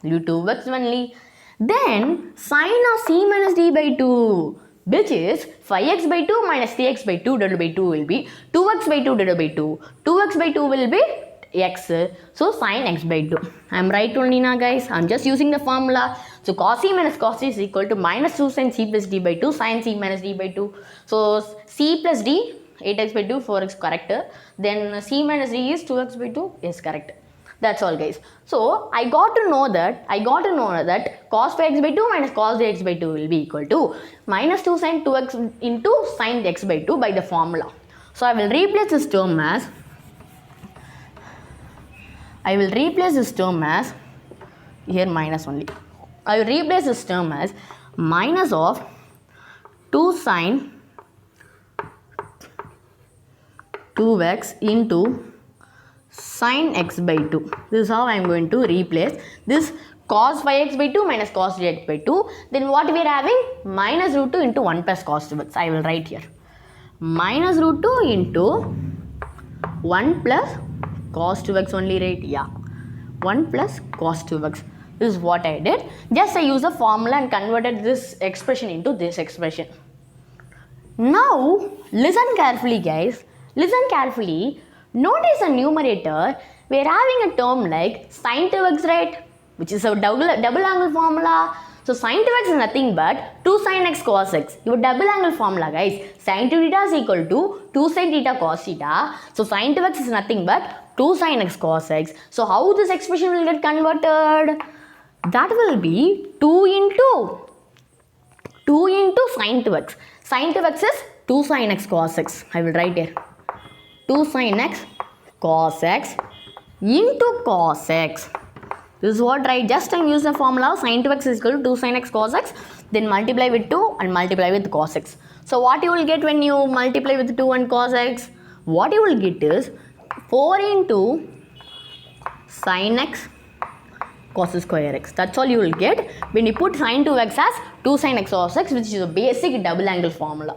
2x only. Then sin of c minus d by 2, which is 5x by 2 minus 3x by 2 divided by 2 will be 2x by 2 divided by 2. 2x by 2 will be x. So, sin x by 2. I am right only now, guys. I am just using the formula. So, cos c minus cos d is equal to minus 2 sin c plus d by 2 sin c minus d by 2. So, c plus d, 8x by 2, 4x correct. Then, c minus d is 2x by 2 is correct. That's all, guys. So, I got to know that cos 5x by 2 minus cos x by 2 will be equal to minus 2 sin 2x into sin x by 2 by the formula. So, I will replace this term as here minus only. I will replace this term as minus of 2 sin 2x into sin x by 2. This is how I am going to replace this cos 5x by 2 minus cos 3x by 2. Then what we are having? Minus root 2 into 1 plus cos 2x. I will write here. Minus root 2 into 1 plus cos 2x only, right? Yeah. 1 plus cos 2x. This is what I did. Just I used the formula and converted this expression into this expression. Now, listen carefully, guys. Listen carefully. Notice the numerator. We are having a term like sin 2x, right? Which is a double angle formula. So, sin 2x is nothing but 2 sin x cos x. Your double angle formula, guys. Sin 2 theta is equal to 2 sin theta cos theta. So, sin 2x is nothing but 2 sin x cos x. So, how this expression will get converted? That will be 2 into sin 2x. Sin 2x is 2 sin x cos x. I will write here. 2 sin x cos x into cos x. This is what, right? Just I use the formula sin 2x is equal to 2 sin x cos x. Then multiply with 2 and multiply with cos x. So what you will get when you multiply with 2 and cos x? What you will get is 4 into sin x cos square x. That's all you will get when you put sin 2x as 2 sin x cos x, which is a basic double angle formula.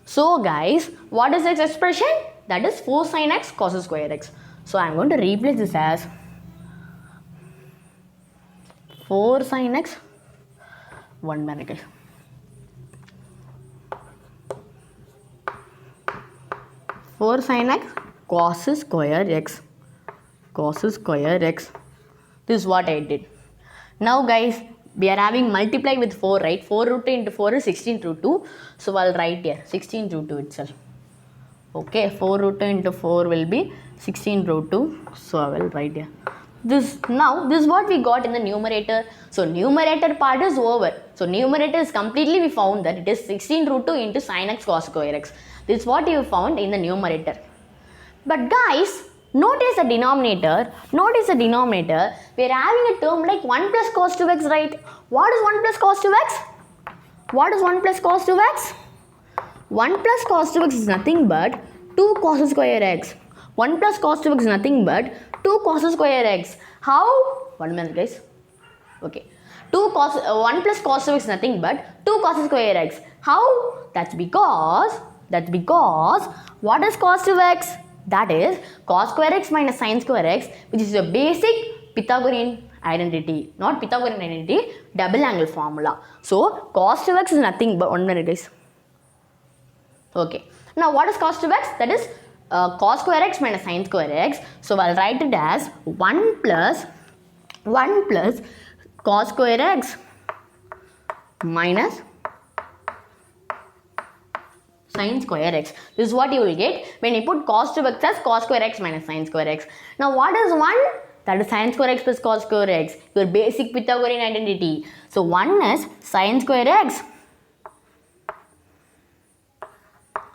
So guys, what is this expression? That is 4 sin x cos square x. So I am going to replace this as 4 sin x, 1 minute. 4 sin x cos square x. This is what I did. Now guys, we are having multiply with 4, right? 4 root 2 into 4 is 16 root 2. So I'll write here 16 root 2 itself. Okay, 4 root 2 into 4 will be 16 root 2. So I will write here this is what we got in the numerator. So numerator part is over. So numerator is completely, we found that it is 16 root 2 into sin x cos square x. This is what you found in the numerator. But guys, notice the denominator. We are having a term like 1 plus cos 2x, right? What is 1 plus cos 2x? What is 1 plus cos 2x? 1 plus cos 2x is nothing but 2 cos square x. 1 plus cos 2x is nothing but 2 cos square x. How? 1 minute guys. Okay. 1 plus cos 2x is nothing but 2 cos square x. How? That's because what is cos 2x? That is cos square x minus sin square x, which is a basic Pythagorean identity. Not Pythagorean identity, double angle formula. So cos 2x is nothing but 1 minute guys. Okay. Now what is cos 2x? That is cos square x minus sin square x. So I'll write it as 1 plus cos square x minus sin square x. This is what you will get when you put cos 2x as cos square x minus sin square x. Now what is 1? That is sin square x plus cos square x. Your basic Pythagorean identity. So 1 is sin square x.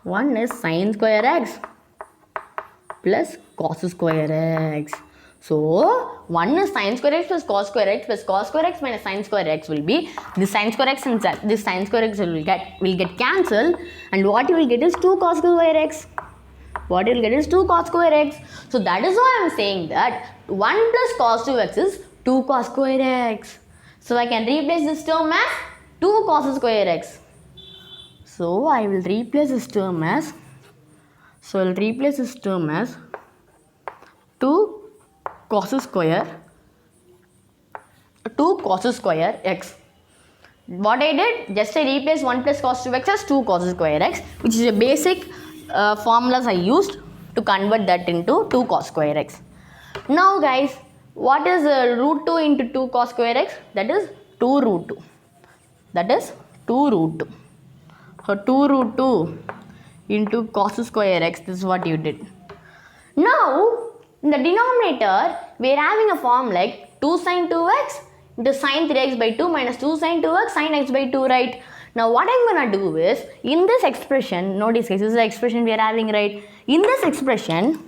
1 is sin square x plus cos square x. So 1 is sin square x plus cos square x minus sin square x will be this sin square x and this sin square x will get cancelled, and what you will get is 2 cos square x. What you will get is 2 cos square x. So that is why I am saying that 1 plus cos 2x is 2 cos square x. So I can replace this term as 2 cos square x. So I will replace this term as 2 cos square x. What I did, just I replaced 1 plus cos 2x as 2 cos square x, which is a basic formulas I used to convert that into 2 cos square x. Now guys, what is root 2 into 2 cos square x? That is 2 root 2. So 2 root 2 into cos square x, this is what you did. Now, in the denominator, we are having a form like 2 sin 2x into sin 3x by 2 minus 2 sin 2x sin x by 2, right? Now, what I'm going to do is, in this expression, notice guys, this is the expression we are having, right? In this expression,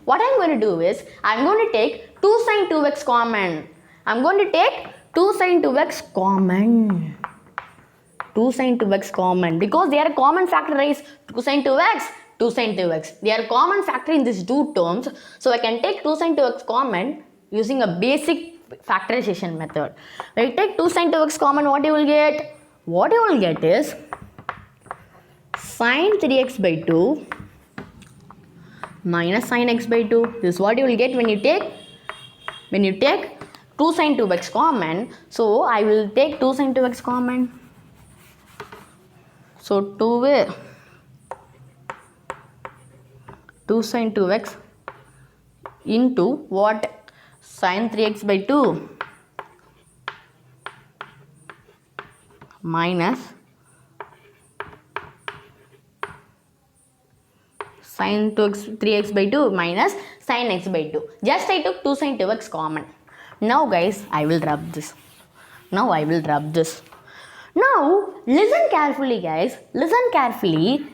what I'm going to do is, I'm going to take 2 sin 2x common. I'm going to take 2 sin 2x common. 2 sin 2x common, because they are a common factor, right? 2 sin 2x, 2 sin 2x. They are a common factor in these two terms. So I can take 2 sin 2x common using a basic factorization method. When you take 2 sin 2x common, what you will get? What you will get is sin 3x by 2 minus sin x by 2. This is what you will get when you take 2 sin 2x common. So I will take 2 sin 2x common. So 2 sin 2x into what? Sin 3x by 2 minus sin 3x by 2 minus sin x by 2. Just I took 2 sin 2x common. Now guys, I will rub this. Now, listen carefully guys. Listen carefully.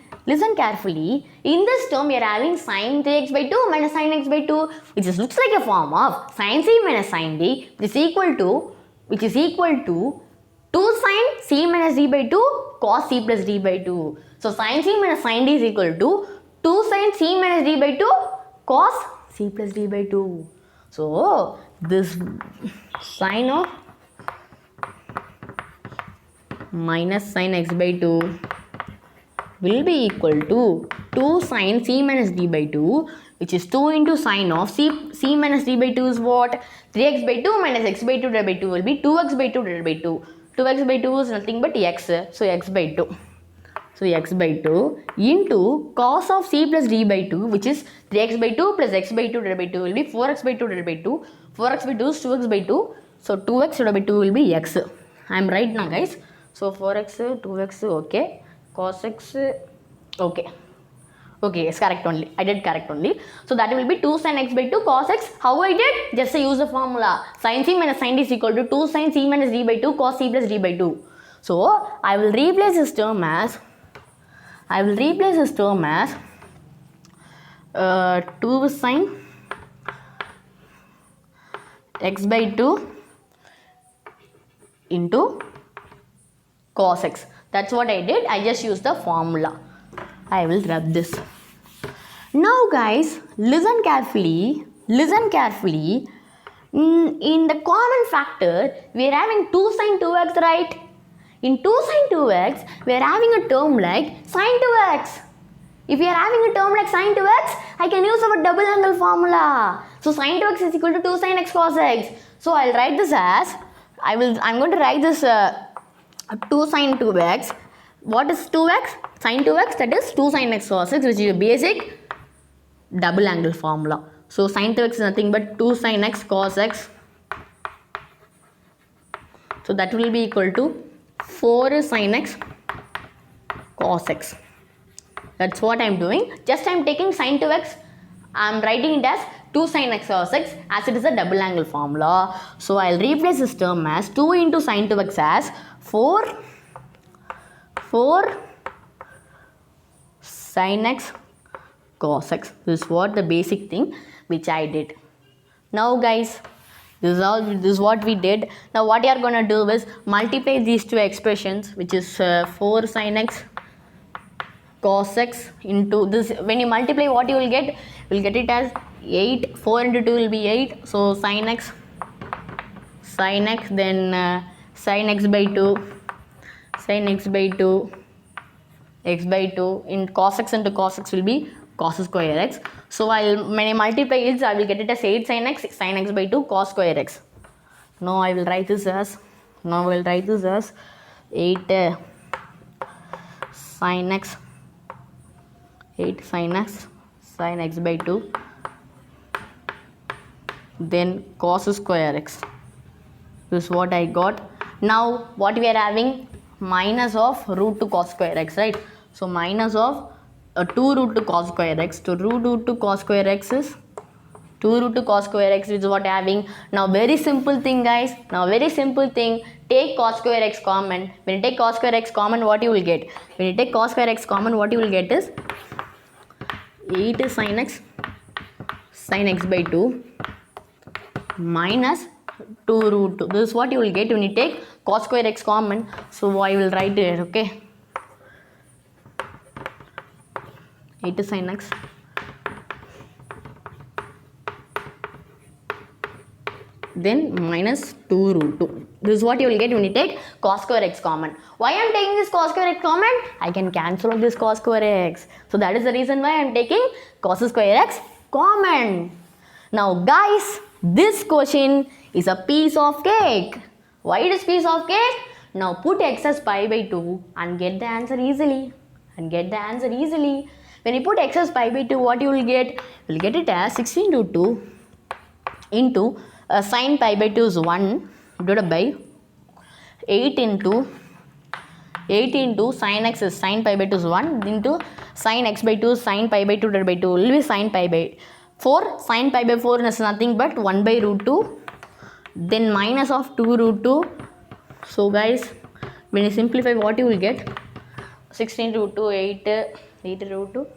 In this term, we are having sin 3x by 2 minus sin x by 2, which looks like a form of sin c minus sin d, which is equal to 2 sin c minus d by 2 cos c plus d by 2. So, sin c minus sin d is equal to 2 sin c minus d by 2 cos c plus d by 2. So, this sin of minus sin x by 2 will be equal to 2 sin c minus d by 2, which is 2 into sin of c minus d by 2 is what? 3x by 2 minus x by 2 divided by 2 will be 2x by 2 divided by 2. 2x by 2 is nothing but x, so x by 2. So x by 2 into cos of c plus d by 2, which is 3x by 2 plus x by 2 divided by 2 will be 4x by 2 divided by 2. 4x by 2 is 2x by 2. So 2x divided by 2 will be x. I am right now guys. So 4x, 2x, okay. Cos x, okay. Okay, yes, correct only. I did correct only. So that will be 2 sin x by 2 cos x. How I did? Just I use the formula. Sin c minus sin d is equal to 2 sin c minus d by 2 cos c plus d by 2. So I will replace this term as 2 sin x by 2 into cos x. That's what I did. I just used the formula. I will rub this. Now guys, listen carefully. In the common factor, we are having 2 sin 2x, right? In 2 sin 2x, we are having a term like sin 2x. If we are having a term like sin 2x, I can use our double angle formula. So sin 2x is equal to 2 sin x cos x. So I'll write this as, I'm going to write this 2 sin 2x. What is 2x? Sin 2x, that is 2 sin x cos x, which is a basic double angle formula. So sin 2x is nothing but 2 sin x cos x. So that will be equal to 4 sin x cos x. That's what I'm doing. Just I'm taking sin 2x, I'm writing it as 2 sin x cos x as it is a double angle formula. So I'll replace this term as 2 into sin 2x as 4 sin x cos x. This is what the basic thing which I did. Now guys, this is what we did. Now what you are going to do is multiply these two expressions, which is 4 sin x cos x into this. When you multiply, what you will get? You will get it as 8. 4 into 2 will be 8. So sin x, then sin x by 2, x by 2 in cos x into cos x will be cos square x. So when I multiply it, I will get it as 8 sin x by 2 cos square x. Now I will write this as 8 sin x sin x by 2, then cos square x. This is what I got. Now what we are having? Minus of root 2 cos square x, right? So minus of 2 root 2 cos square x. To root 2 cos square x is 2 root 2 cos square x, which is what I am having. Now very simple thing guys. Take cos square x common. When you take cos square x common, what you will get? When you take cos square x common, what you will get is 8 sin x by 2 minus 2 root 2. This is what you will get when you take cos square x common. So I will write it, okay? 8 sin x then minus 2 root 2. This is what you will get when you take cos square x common. Why I am taking this cos square x common? I can cancel out this cos square x. So that is the reason why I am taking cos square x common. Now guys, this question is a piece of cake. Why it is piece of cake? Now put x as pi by 2 and get the answer easily. When you put x as pi by 2, what you will get? You will get it as 16 root 2 into sin pi by 2 is 1 divided by 8 into sin x is sin pi by 2 is 1 into sin x by 2 sin pi by 2 divided by 2 will be sin pi by 4. Sin pi by 4 is nothing but 1 by root 2, then minus of 2 root 2. So guys, when you simplify, what you will get? 16 root 2, 8 root 2.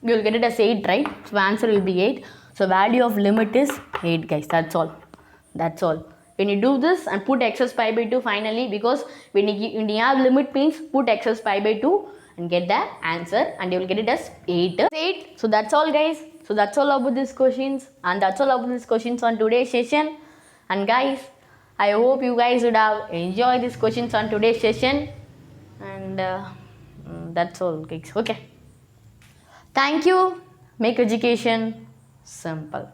You will get it as 8, right? So answer will be 8. So value of limit is 8 guys. That's all. When you do this and put x as pi by 2 finally, because when you have limit means put x as pi by 2 and get the answer and you will get it as 8. So that's all guys. So that's all about these questions, and that's all about these questions on today's session. And guys, I hope you guys would have enjoyed these questions on today's session. And that's all guys. Okay. Thank you. Make education simple.